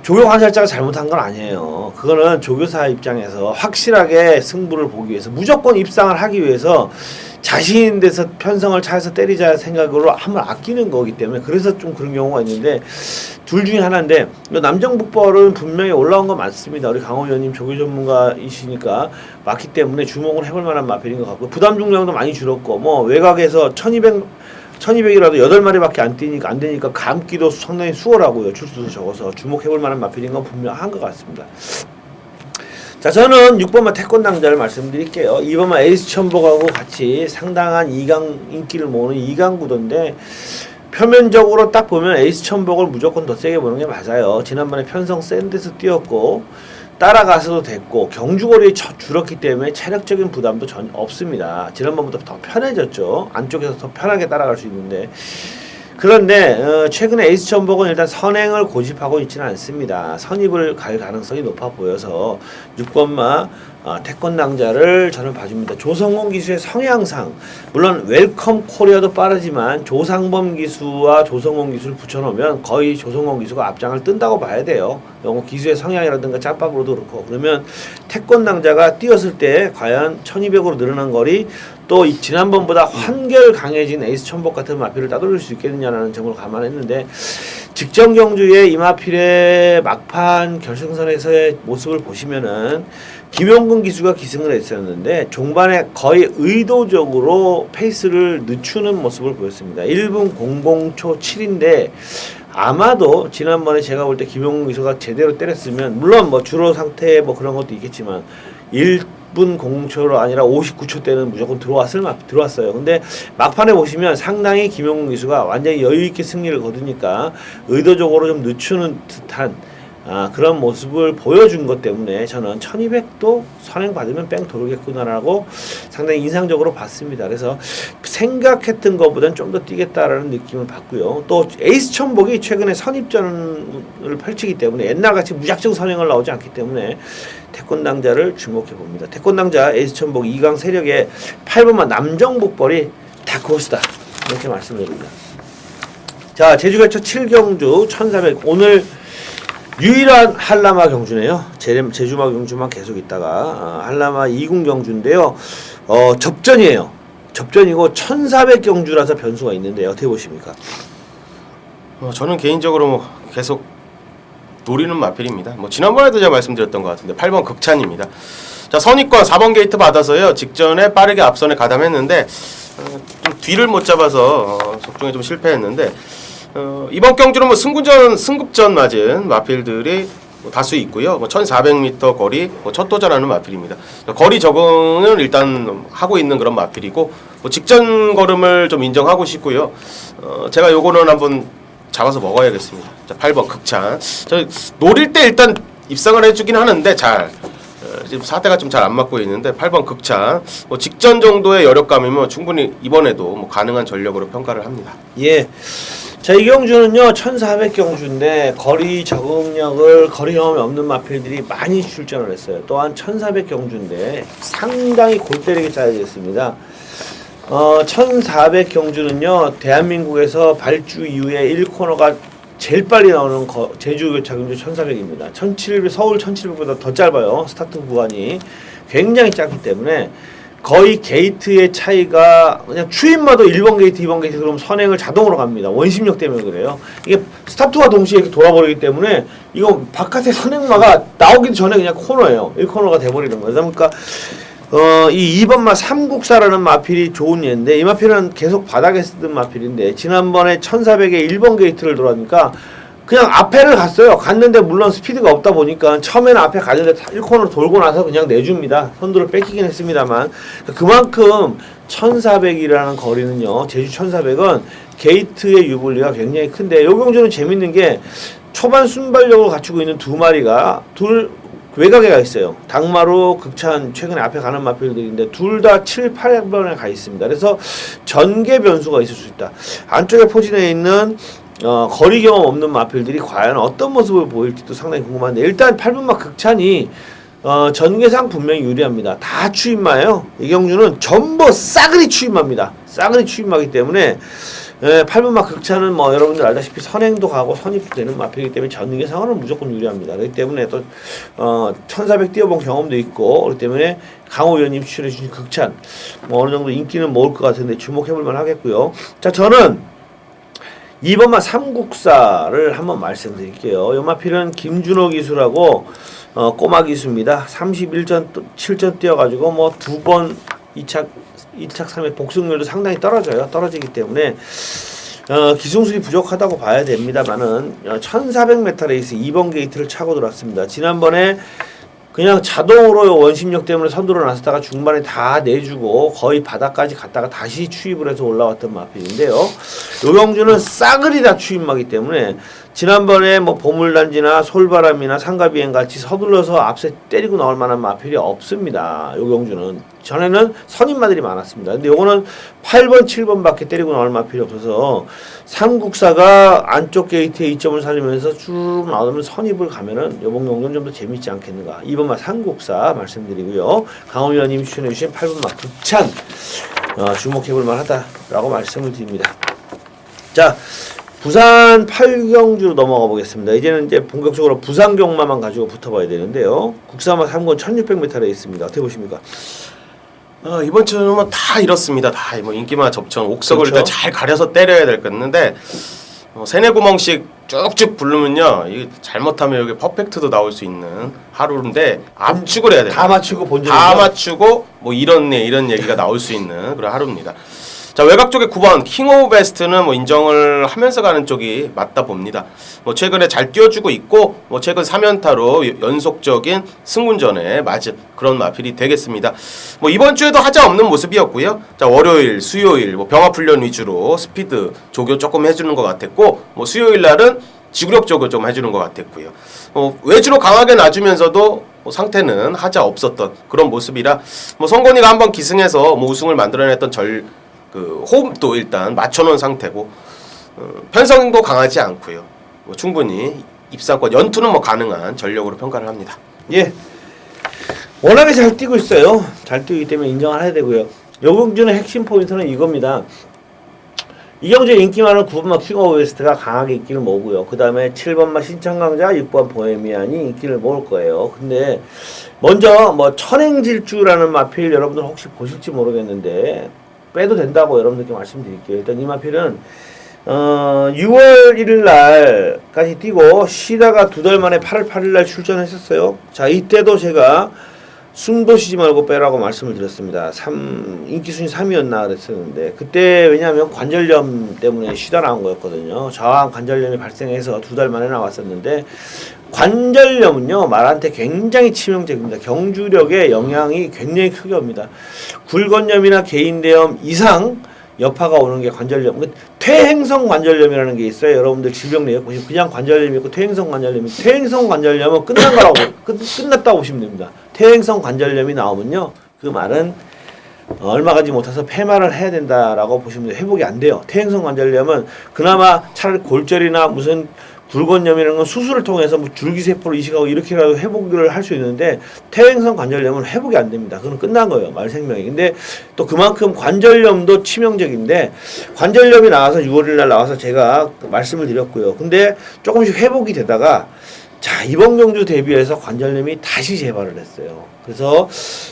조교 관찰자가 잘못한 건 아니에요. 그거는 조교사 입장에서 확실하게 승부를 보기 위해서 무조건 입상을 하기 위해서 자신 돼서 편성을 차에서 때리자 생각으로 한번 아끼는 거기 때문에 그래서 좀 그런 경우가 있는데 둘 중에 하나인데 남정북벌은 분명히 올라온 거 맞습니다. 우리 강호 의원님 조교 전문가이시니까 맞기 때문에 주목을 해볼 만한 마필인 것 같고 부담 중량도 많이 줄었고 외곽에서 1200이라도 8마리밖에 안 되니까 감기도 상당히 수월하고요. 출수도 적어서 주목해볼 만한 마필인 건 분명한 것 같습니다. 자, 저는 6번마 태권당자를 말씀드릴게요. 2번마 에이스 천복하고 같이 상당한 2강 인기를 모으는 2강 구도인데 표면적으로 딱 보면 에이스 천복을 무조건 더 세게 보는 게 맞아요. 지난번에 편성 센 데서 뛰었고 따라가서도 됐고 경주거리 줄었기 때문에 체력적인 부담도 전혀 없습니다. 지난번보다 더 편해졌죠. 안쪽에서 더 편하게 따라갈 수 있는데 그런데 최근에 에이스 천복은 일단 선행을 고집하고 있지는 않습니다. 선입을 갈 가능성이 높아 보여서 6번마 태권당자를 저는 봐줍니다. 조성공 기수의 성향상 물론 웰컴 코리아도 빠르지만 조상범 기수와 조성공 기수를 붙여놓으면 거의 조성공 기수가 앞장을 뜬다고 봐야 돼요. 기수의 성향이라든가 짬밥으로도 그렇고 그러면 태권당자가 뛰었을 때 과연 1200으로 늘어난 거리 또 지난번보다 한결 강해진 에이스 천복 같은 마필을 따돌릴 수 있겠느냐라는 점을 감안했는데 직전 경주의 이마필의 막판 결승선에서의 모습을 보시면은 김용근 기수가 기승을 했었는데 종반에 거의 의도적으로 페이스를 늦추는 모습을 보였습니다. 1분 00초 7인데 아마도 지난번에 제가 볼 때 김용근 기수가 제대로 때렸으면 물론 주로 상태 그런 것도 있겠지만 1분 00초로 아니라 59초 때는 무조건 들어왔어요. 근데 막판에 보시면 상당히 김용근 기수가 완전히 여유있게 승리를 거두니까 의도적으로 좀 늦추는 듯한 그런 모습을 보여준 것 때문에 저는 1200도 선행받으면 뺑 돌겠구나라고 상당히 인상적으로 봤습니다. 그래서 생각했던 것보다는 좀 더 뛰겠다라는 느낌을 받고요. 또 에이스 천복이 최근에 선입전을 펼치기 때문에 옛날같이 무작정 선행을 나오지 않기 때문에 태권당자를 주목해 봅니다. 태권당자 에이스 천복 2강 세력의 8번만 남정북벌이 다크호스다 이렇게 말씀드립니다. 자, 제주결처 7경주 1400 오늘 유일한 한라마 경주네요. 제주마 경주만 계속 있다가 한라마 2군 경주인데요. 접전이에요. 접전이고 1400 경주라서 변수가 있는데 어떻게 보십니까? 저는 개인적으로 계속 노리는 마필입니다. 지난번에도 제가 말씀드렸던 것 같은데 8번 극찬입니다. 자, 선입권 4번 게이트 받아서요. 직전에 빠르게 앞선에 가담했는데 좀 뒤를 못 잡아서 속중에 좀 실패했는데 이번 경주는 승급전 맞은 마필들이 다수 있고요. 1400m 거리 첫 도전하는 마필입니다. 거리 적응을 일단 하고 있는 그런 마필이고 직전 걸음을 좀 인정하고 싶고요. 제가 요거는 한번 잡아서 먹어야겠습니다. 자, 8번 극찬. 저 노릴 때 일단 입상을 해주긴 하는데 지금 사태가 좀 잘 안 맞고 있는데 8번 극찬. 직전 정도의 여력감이면 충분히 이번에도 가능한 전력으로 평가를 합니다. 예. 자, 이 경주는요 1400 경주인데 거리 적응력을 거리 경험이 없는 마필들이 많이 출전을 했어요. 또한 1400 경주인데 상당히 골 때리게 짜여져 있습니다. 1400 경주는요 대한민국에서 발주 이후에 1코너가 제일 빨리 나오는 제주 교차 경주 1400입니다. 1700 서울 1700보다 더 짧아요. 스타트 구간이 굉장히 짧기 때문에 거의 게이트의 차이가 그냥 추임마도 1번 게이트, 2번 게이트 그럼 선행을 자동으로 갑니다. 원심력 때문에 그래요. 이게 스타트와 동시에 이렇게 돌아버리기 때문에 이거 바깥에 선행마가 나오기 전에 그냥 코너예요. 1코너가 돼버리는 거예요. 그러니까 이 2번마 삼국사라는 마필이 좋은 예인데 이 마필은 계속 바닥에 쓰던 마필인데 지난번에 1400에 1번 게이트를 돌아니까 그냥 앞에를 갔어요. 갔는데 물론 스피드가 없다 보니까 처음에는 앞에 가는데 1코너 돌고 나서 그냥 내줍니다. 선두를 뺏기긴 했습니다만 그만큼 1400이라는 거리는요. 제주 1400은 게이트의 유불리가 굉장히 큰데 요 경주는 재밌는 게 초반 순발력을 갖추고 있는 두 마리가 둘 외곽에 가 있어요. 당마루, 극찬 최근에 앞에 가는 마필들인데 둘 다 7, 8번에 가 있습니다. 그래서 전개 변수가 있을 수 있다. 안쪽에 포진해 있는 거리 경험 없는 마필들이 과연 어떤 모습을 보일지도 상당히 궁금한데 일단 8분마 극찬이 전개상 분명히 유리합니다. 다 추임마예요. 이 경주는 전부 싸그리 추임마입니다. 싸그리 추임마이기 때문에 8분마 극찬은 뭐 여러분들 알다시피 선행도 가고 선입도 되는 마필이기 때문에 전개상으로는 무조건 유리합니다. 그렇기 때문에 또 1400 뛰어본 경험도 있고 그렇기 때문에 강호 위원님 추천해 주신 극찬 뭐 어느 정도 인기는 모을 것 같은데 주목해볼 만 하겠고요. 자, 저는 2번마 삼국사를 한번 말씀드릴게요. 이 마필은 김준호 기수라고 꼬마 기수입니다. 31전 7전 뛰어가지고 뭐 2번 2착 3회 복승률도 상당히 떨어져요. 떨어지기 때문에 기승술이 부족하다고 봐야 됩니다만은 1400m 레이스 2번 게이트를 차고 들어왔습니다. 지난번에 그냥 자동으로 원심력 때문에 선두로 나섰다가 중반에 다 내주고 거의 바닥까지 갔다가 다시 추입을 해서 올라왔던 마필인데요. 요 경주는 싸그리 다 추입마기 때문에 지난번에 뭐 보물단지나 솔바람이나 상가비행 같이 서둘러서 앞세 때리고 나올 만한 마필이 없습니다. 요 경주는 전에는 선임마들이 많았습니다. 근데 요거는 8번, 7번밖에 때리고 나올 마필이 없어서 삼국사가 안쪽 게이트에 이점을 살리면서 쭉 나오면 선입을 가면은 요번 경주는 좀 더 재밌지 않겠는가. 2번마 삼국사 말씀드리고요. 강호 위원님이 추천해주신 8번마 극찬 주목해볼 만하다라고 말씀을 드립니다. 자, 부산 8경주로 넘어가 보겠습니다. 이제는 이제 본격적으로 부산 경마만 가지고 붙어봐야 되는데요. 국사마 3권 1600m 레이스입니다. 어떻게 보십니까? 이번 주는 뭐 다 이렇습니다. 다 뭐 인기마 접전 옥석을 그렇죠. 일단 잘 가려서 때려야 될 건데 세네 구멍씩 쭉쭉 부르면요 이게 잘못하면 여기 퍼펙트도 나올 수 있는 하루인데 압축을 해야 돼요. 다 맞추고 본전 다 맞추고 뭐 이런 얘기가 나올 수 있는 그런 하루입니다. 자, 외곽 쪽에 9번 킹 오브 베스트는 뭐 인정을 하면서 가는 쪽이 맞다 봅니다. 뭐 최근에 잘 뛰어주고 있고 뭐 최근 3연타로 연속적인 승운전에 맞은 그런 마필이 되겠습니다. 뭐 이번 주에도 하자 없는 모습이었고요. 자, 월요일, 수요일 뭐 병합 훈련 위주로 스피드 조교 조금 해주는 것 같았고 뭐 수요일 날은 지구력 조교 좀 해주는 것 같았고요. 외주로 강하게 놔주면서도 뭐 상태는 하자 없었던 그런 모습이라 뭐 성건이가 한번 기승해서 뭐 우승을 만들어냈던 호흡도 일단 맞춰놓은 상태고 편성도 강하지 않고요. 뭐 충분히 입상권 연투는 뭐 가능한 전력으로 평가를 합니다. 예, 워낙에 잘 뛰고 있어요. 잘 뛰기 때문에 인정을 해야 되고요. 요 경주의 핵심 포인트는 이겁니다. 이 경주에 인기 많은 9번마 킹 오브 웨스트가 강하게 인기를 모으고요. 그 다음에 7번마 신청강자, 6번 보헤미안이 인기를 모을 거예요. 근데 먼저 뭐 천행질주라는 마필 여러분들 혹시 보실지 모르겠는데 빼도 된다고 여러분들께 말씀드릴게요. 일단 이 마필은 6월 1일 날까지 뛰고 쉬다가 2달 만에 8월 8일 날 출전했었어요. 자, 이때도 제가 숨도 쉬지 말고 빼라고 말씀을 드렸습니다. 인기 순위 3위였나 그랬었는데 그때 왜냐하면 관절염 때문에 쉬다 나온 거였거든요. 저항 관절염이 발생해서 2달 만에 나왔었는데 관절염은요 말한테 굉장히 치명적입니다. 경주력에 영향이 굉장히 크게 옵니다. 굴건염이나 개인대염 이상 여파가 오는 게 관절염. 퇴행성 관절염이라는 게 있어요. 여러분들 질병 내역 보시면 그냥 관절염이 있고 퇴행성 관절염이 퇴행성 관절염은 끝났다고 보시면 됩니다. 퇴행성 관절염이 나오면요 그 말은 얼마 가지 못해서 폐마를 해야 된다라고 보시면 돼요. 회복이 안 돼요. 퇴행성 관절염은 그나마 차라리 골절이나 무슨 굴건염이라는 건 수술을 통해서 뭐 줄기세포를 이식하고 이렇게라도 회복을 할 수 있는데 퇴행성 관절염은 회복이 안 됩니다. 그건 끝난 거예요. 말 생명이. 근데 또 그만큼 관절염도 치명적인데 관절염이 나와서 6월 1일 날 나와서 제가 말씀을 드렸고요. 근데 조금씩 회복이 되다가 자, 이번 경주 대비해서 관절염이 다시 재발을 했어요. 그래서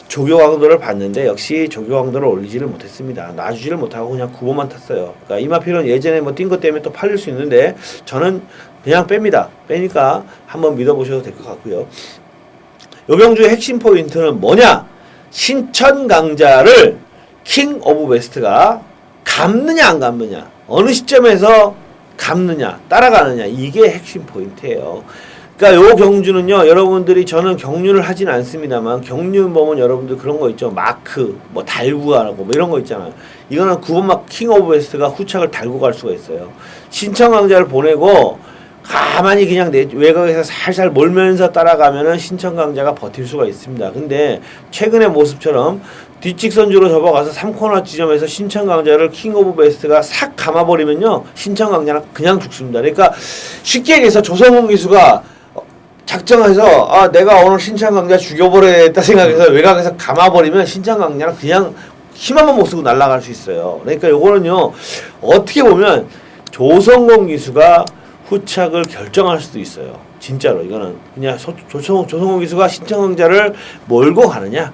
조교 강도를 봤는데 역시 조교 강도를 올리지를 못했습니다. 놔주지를 못하고 그냥 9번만 탔어요. 그러니까 이마필은 예전에 뭐 뛴 것 때문에 또 팔릴 수 있는데 저는 그냥 뺍니다. 빼니까 한번 믿어보셔도 될 것 같고요. 요 경주의 핵심 포인트는 뭐냐? 신천 강자를 킹 오브 베스트가 감느냐 안 감느냐, 어느 시점에서 감느냐 따라가느냐, 이게 핵심 포인트예요. 그러니까 요 경주는요, 여러분들이, 저는 경륜을 하진 않습니다만 경륜 보면 여러분들 그런 거 있죠. 마크 뭐 달고 가고 뭐 이런 거 있잖아요. 이거는 9번막 킹 오브 베스트가 후착을 달고 갈 수가 있어요. 신청 강자를 보내고 가만히 그냥 외곽에서 살살 몰면서 따라가면은 신청 강자가 버틸 수가 있습니다. 근데 최근의 모습처럼 뒷직선주로 접어가서 3코너 지점에서 신청 강자를 킹 오브 베스트가 싹 감아버리면요, 신청 강자는 그냥 죽습니다. 그러니까 쉽게 얘기해서 조성훈 기수가 작정해서 아 내가 오늘 신청 강자 죽여버려야겠다 생각해서 외곽에서 감아버리면 신청 강자는 그냥 힘 한 번 못 쓰고 날아갈 수 있어요. 그러니까 요거는요, 어떻게 보면 조성훈 기수가 후착을 결정할 수도 있어요. 진짜로 이거는 그냥 조성훈 기수가 신청 강자를 몰고 가느냐,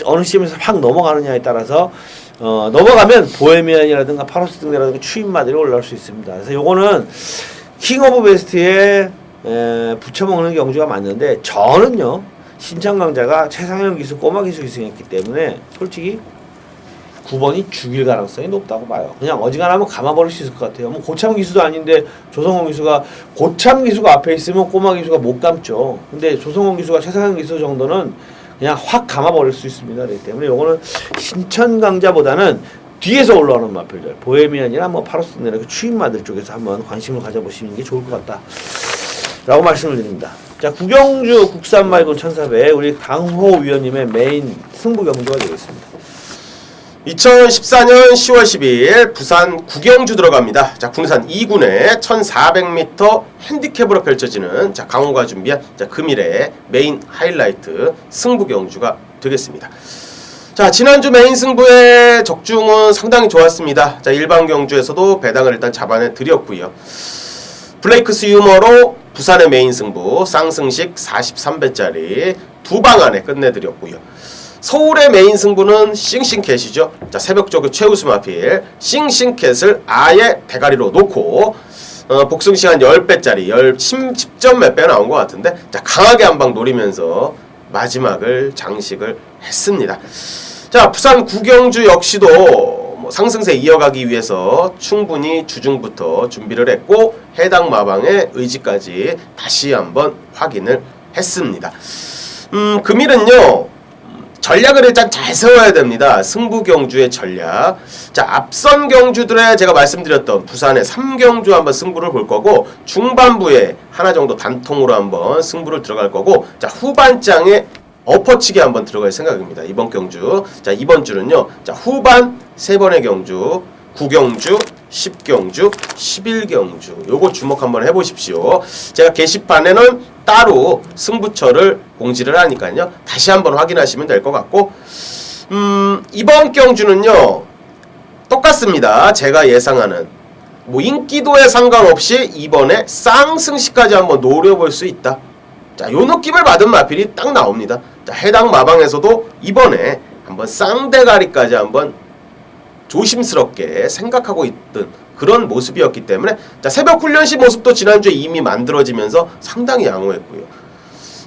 어느 시점에서 확 넘어가느냐에 따라서 넘어가면 보헤미안이라든가 파로스 등대라든가 추임마들이 올라올 수 있습니다. 그래서 요거는 킹 오브 베스트에 붙여먹는 경주가 맞는데, 저는요 신청 강자가 최상현 기수 꼬마 기수 기승했기 때문에 솔직히 9번이 죽일 가능성이 높다고 봐요. 그냥 어지간하면 감아버릴 수 있을 것 같아요. 뭐 고참 기수도 아닌데 조성원 기수가, 고참 기수가 앞에 있으면 꼬마 기수가 못 감죠. 근데 조성원 기수가 최상현 기수 정도는 그냥 확 감아버릴 수 있습니다. 그렇기 때문에 요거는 신천 강자보다는 뒤에서 올라오는 마필들, 보헤미안이나 뭐 파로스 이렇게 추임마들 쪽에서 한번 관심을 가져보시는 게 좋을 것 같다 라고 말씀을 드립니다. 자, 구경주 국산 말곤 1400 우리 강호 위원님의 메인 승부 경주가 되겠습니다. 2014년 10월 12일 부산 구경주 들어갑니다. 자, 군산 2군의 1400m 핸디캡으로 펼쳐지는 자, 강호가 준비한 자, 금일의 메인 하이라이트 승부 경주가 되겠습니다. 자, 지난주 메인 승부의 적중은 상당히 좋았습니다. 자, 일반 경주에서도 배당을 일단 잡아내 드렸고요. 블레이크스 유머로 부산의 메인 승부 쌍승식 43배짜리 두 방 안에 끝내드렸고요. 서울의 메인 승부는 싱싱캣이죠. 자, 새벽조교 최우수 마필 싱싱캣을 아예 대가리로 놓고 복승 시간 10배짜리 10점 몇 배 나온 것 같은데, 자, 강하게 한 방 노리면서 마지막을 장식을 했습니다. 자, 부산 구경주 역시도 뭐 상승세 이어가기 위해서 충분히 주중부터 준비를 했고 해당 마방의 의지까지 다시 한번 확인을 했습니다. 금일은요, 전략을 일단 잘 세워야 됩니다. 승부 경주의 전략. 자, 앞선 경주들에 제가 말씀드렸던 부산의 3경주 한번 승부를 볼 거고, 중반부에 하나 정도 단통으로 한번 승부를 들어갈 거고, 자, 후반장에 엎어치기 한번 들어갈 생각입니다. 이번 경주. 자, 이번 주는요, 자, 후반 3번의 경주, 9경주, 10경주, 11경주. 요거 주목 한번 해보십시오. 제가 게시판에는 따로 승부처를 공지를 하니까요, 다시 한번 확인하시면 될 것 같고, 이번 경주는요 똑같습니다. 제가 예상하는 뭐 인기도에 상관없이 이번에 쌍승시까지 한번 노려볼 수 있다. 자, 요 느낌을 받은 마필이 딱 나옵니다. 자, 해당 마방에서도 이번에 한번 쌍대가리까지 한번 조심스럽게 생각하고 있던 그런 모습이었기 때문에, 자, 새벽 훈련시 모습도 지난주에 이미 만들어지면서 상당히 양호했고요.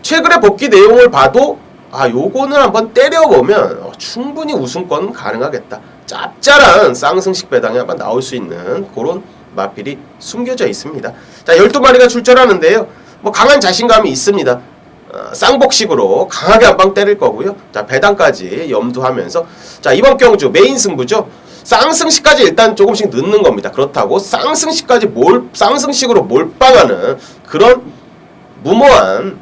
최근에 복귀 내용을 봐도 요거는 한번 때려보면 충분히 우승권 가능하겠다. 짭짤한 쌍승식 배당이 한번 나올 수 있는 그런 마필이 숨겨져 있습니다. 자, 12마리가 출전하는데요, 뭐 강한 자신감이 있습니다. 쌍복식으로 강하게 한방 때릴 거고요. 자, 배당까지 염두하면서, 자, 이번 경주 메인 승부죠. 쌍승식까지 일단 조금씩 넣는 겁니다. 그렇다고 쌍승식으로 몰빵하는 그런 무모한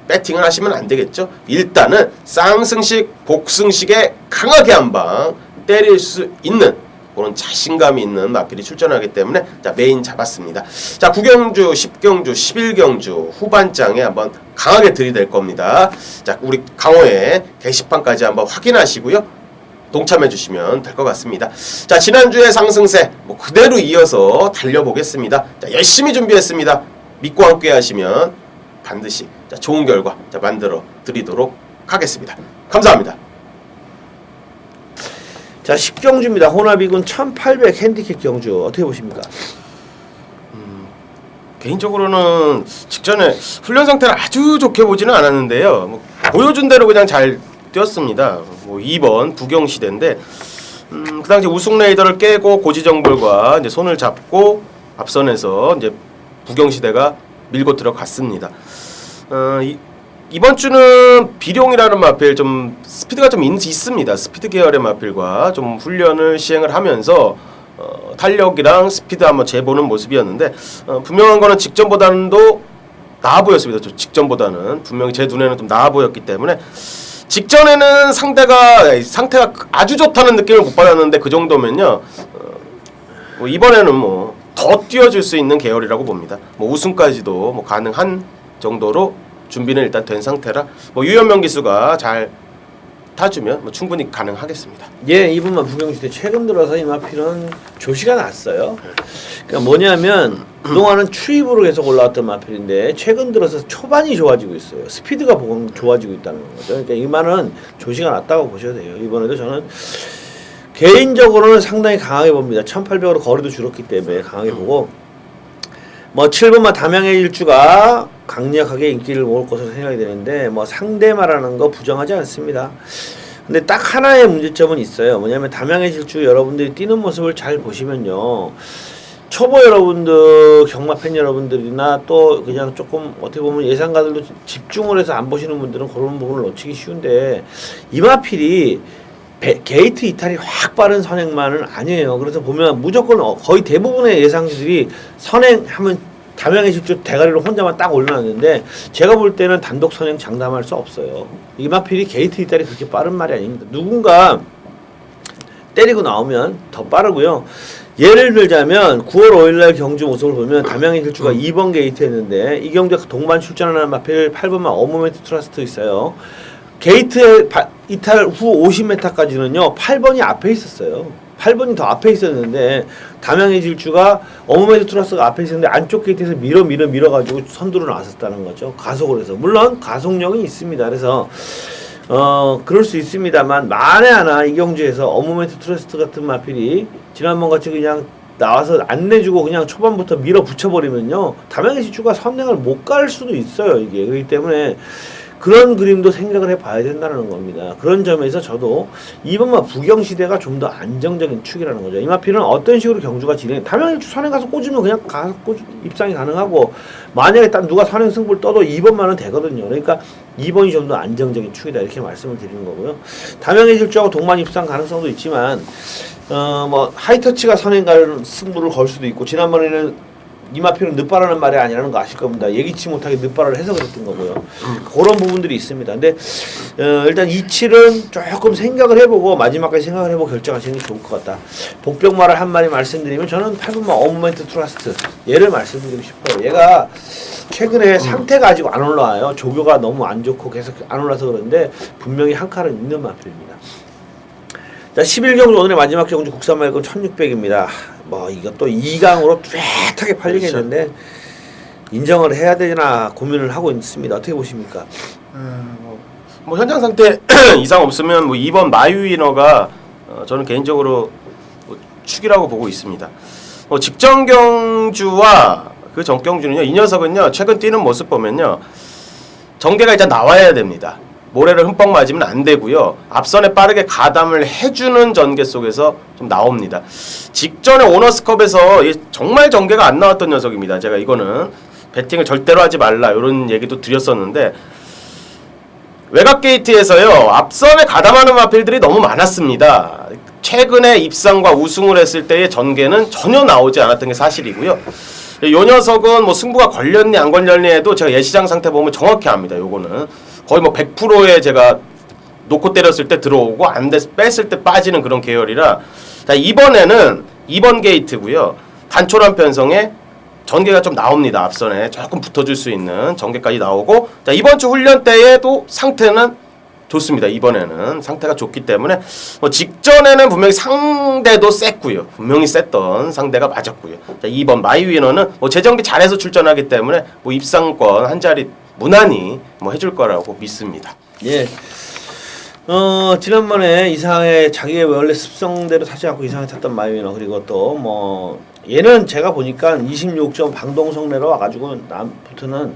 배팅을 하시면 안 되겠죠. 일단은 쌍승식, 복승식에 강하게 한방 때릴 수 있는 그런 자신감이 있는 마필이 출전하기 때문에 자 메인 잡았습니다. 자 9경주, 10경주, 11경주 후반장에 한번 강하게 들이댈 겁니다. 자 우리 강호의 게시판까지 한번 확인하시고요. 동참해 주시면 될 것 같습니다. 자 지난주의 상승세 뭐 그대로 이어서 달려보겠습니다. 자 열심히 준비했습니다. 믿고 함께 하시면 반드시 자, 좋은 결과 자, 만들어 드리도록 하겠습니다. 감사합니다. 자 10경주입니다. 호나비군 1800 핸디캡 경주 어떻게 보십니까? 개인적으로는 직전에 훈련 상태를 아주 좋게 보지는 않았는데요. 뭐 보여준 대로 그냥 잘 뛰었습니다. 뭐 2번 부경시대인데 그 당시 우승 레이더를 깨고 고지정벌과 이제 손을 잡고 앞선에서 이제 부경시대가 밀고 들어갔습니다. 이번 주는 비룡이라는 마필 좀 스피드가 좀 있습니다. 스피드 계열의 마필과 좀 훈련을 시행을 하면서 탄력이랑 스피드 한번 재보는 모습이었는데 분명한 거는 직전보다는도 나아 보였습니다. 직전보다는 분명히 제 눈에는 좀 나아 보였기 때문에 직전에는 상태가 아주 좋다는 느낌을 못 받았는데 그 정도면요 뭐 이번에는 뭐 더 뛰어줄 수 있는 계열이라고 봅니다. 뭐 우승까지도 뭐 가능한 정도로 준비는 일단 된 상태라 뭐 유현명 기수가 잘 타주면 뭐 충분히 가능하겠습니다. 예, 이분만 부경시대 최근 들어서 이 마필은 조시가 났어요. 그러니까 뭐냐면 그동안은 추입으로 계속 올라왔던 마필인데 최근 들어서 초반이 좋아지고 있어요. 스피드가 좋아지고 있다는 거죠. 그러니까 이 말은 조시가 났다고 보셔도 돼요. 이번에도 저는 개인적으로는 상당히 강하게 봅니다. 1800으로 거리도 줄었기 때문에 강하게 보고 뭐 7번마 담양의 일주가 강력하게 인기를 모을 것으로 생각이 되는데 뭐 상대 말하는 거 부정하지 않습니다. 근데 딱 하나의 문제점은 있어요. 뭐냐면 담양의 질주 여러분들이 뛰는 모습을 잘 보시면요. 초보 여러분들, 경마 팬 여러분들이나 또 그냥 조금 어떻게 보면 예상가들도 집중을 해서 안 보시는 분들은 그런 부분을 놓치기 쉬운데 이마필이 게이트 이탈이 확 빠른 선행만은 아니에요. 그래서 보면 무조건 거의 대부분의 예상들이 선행하면 담양의 질주 대가리로 혼자만 딱 올려놨는데 제가 볼 때는 단독 선행 장담할 수 없어요. 이마필이 게이트 이탈이 그렇게 빠른 말이 아닙니다. 누군가 때리고 나오면 더 빠르고요. 예를 들자면 9월 5일날 경주 모습을 보면 담양의 질주가 2번 게이트였는데 이 경주가 동반 출전하는 마필 8번만 어모멘트 트러스트 있어요. 게이트 이탈 후 50m까지는요 8번이 앞에 있었어요. 8번이 더 앞에 있었는데 담양의 질주가 어모멘트 트러스가 앞에 있었는데 안쪽 게이트에서 밀어가지고 선두로 나섰다는 거죠. 가속을 해서. 물론 가속력이 있습니다. 그래서 그럴 수 있습니다만 만에 하나 이 경주에서 어모멘트 트러스트 같은 마필이 지난번 같이 그냥 나와서 안 내주고 그냥 초반부터 밀어붙여버리면요 담양의 질주가 선행을 못 갈 수도 있어요. 이게 그렇기 때문에 그런 그림도 생각을 해봐야 된다는 겁니다. 그런 점에서 저도 이번만 부경시대가 좀 더 안정적인 축이라는 거죠. 이마필은 어떤 식으로 경주가 담양의 선행 가서 꽂으면 그냥 가서 입상이 가능하고 만약에 딱 누가 선행 승부를 떠도 2번만은 되거든요. 그러니까 2번이 좀 더 안정적인 축이다 이렇게 말씀을 드리는 거고요. 담양의 질주하고 동반 입상 가능성도 있지만 뭐 하이터치가 선행 승부를 걸 수도 있고 지난번에는 이마필은 늦바라는 말이 아니라는 거 아실 겁니다. 예기치 못하게 늦바라를 해서 그랬던 거고요. 그런 부분들이 있습니다. 근데 일단 27은 조금 생각을 해보고 마지막까지 생각을 해보고 결정하시는 게 좋을 것 같다. 복병말을 한 마디 말씀드리면 저는 8번마 어모멘트 트러스트 얘를 말씀드리고 싶어요. 얘가 최근에 상태가 아직 안 올라와요. 조교가 너무 안 좋고 계속 안 올라서 그런데 분명히 한 칼은 있는 마필입니다. 자 11경주 오늘의 마지막 경주 국산 말금 1600입니다. 뭐 이것도 2강으로 뚜렷하게 팔리겠는데 인정을 해야 되나 고민을 하고 있습니다. 어떻게 보십니까? 뭐 현장 상태 이상 없으면 뭐 2번 마유위너가 저는 개인적으로 뭐 축이라고 보고 있습니다. 직전 경주와 그 전 경주는요 이 녀석은요 최근 뛰는 모습 보면요 정계가 일단 나와야 됩니다. 모래를 흠뻑 맞으면 안 되고요. 앞선에 빠르게 가담을 해주는 전개 속에서 좀 나옵니다. 직전에 오너스컵에서 정말 전개가 안 나왔던 녀석입니다. 제가 이거는 배팅을 절대로 하지 말라 이런 얘기도 드렸었는데 외곽 게이트에서요 앞선에 가담하는 마필들이 너무 많았습니다. 최근에 입상과 우승을 했을 때의 전개는 전혀 나오지 않았던 게 사실이고요. 이 녀석은 뭐 승부가 걸렸니 안 걸렸니 해도 제가 예시장 상태 보면 정확히 압니다. 요거는 거의 뭐 100%의 제가 놓고 때렸을 때 들어오고 안 됐 뺐을 때 빠지는 그런 계열이라 자 이번에는 2번 게이트고요. 단촐한 편성에 전개가 좀 나옵니다. 앞선에 조금 붙어줄 수 있는 전개까지 나오고 자 이번 주 훈련 때에도 상태는 좋습니다. 이번에는 상태가 좋기 때문에 뭐 직전에는 분명히 상대도 셌고요. 분명히 셌던 상대가 맞았고요. 자 2번 마이위너는 뭐 재정비 잘해서 출전하기 때문에 뭐 입상권 한 자리 무난히 뭐 해줄 거라고 믿습니다. 예. 지난번에 이상하게 자기의 원래 습성대로 타지 않고 이상하게 탔던 마이위너 그리고 또 뭐 얘는 제가 보니까 26점 방동성내로 와가지고 남부터는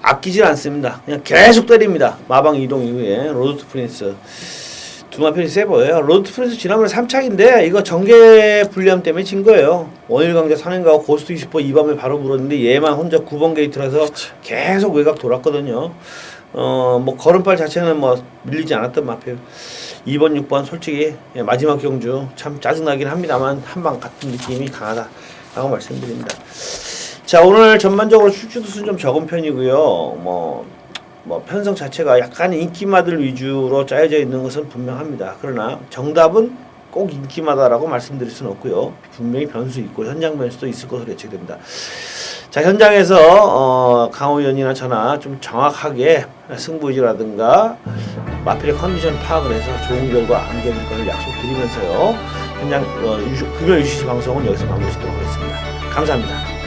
아끼질 않습니다. 그냥 계속 때립니다. 마방 이동 이후에 로드 프린스 두마편이 세 보여요. 로드 프린스 지난번에 3착인데 이거 전개 불리함 때문에 진 거예요. 원일 강자 선행가고 고스트 20% 2밤에 바로 물었는데 얘만 혼자 9번 게이트라서 계속 외곽 돌았거든요. 뭐 걸음발 자체는 뭐 밀리지 않았던 마필 2번 6번 솔직히 마지막 경주 참 짜증나긴 합니다만 한방 같은 느낌이 강하다라고 말씀드립니다. 자 오늘 전반적으로 출주도 수는 좀 적은 편이고요. 뭐 편성 자체가 약간 인기마들 위주로 짜여져 있는 것은 분명합니다. 그러나 정답은 꼭 인기마다라고 말씀드릴 수는 없고요. 분명히 변수 있고 현장 변수도 있을 것으로 예측됩니다. 자 현장에서 강호연이나 저나 좀 정확하게 승부지라든가 마필의 컨디션 파악을 해서 좋은 결과 안겨줄 것을 약속드리면서요. 현장 금요 UCC 방송은 여기서 마무리 짓도록 하겠습니다. 감사합니다.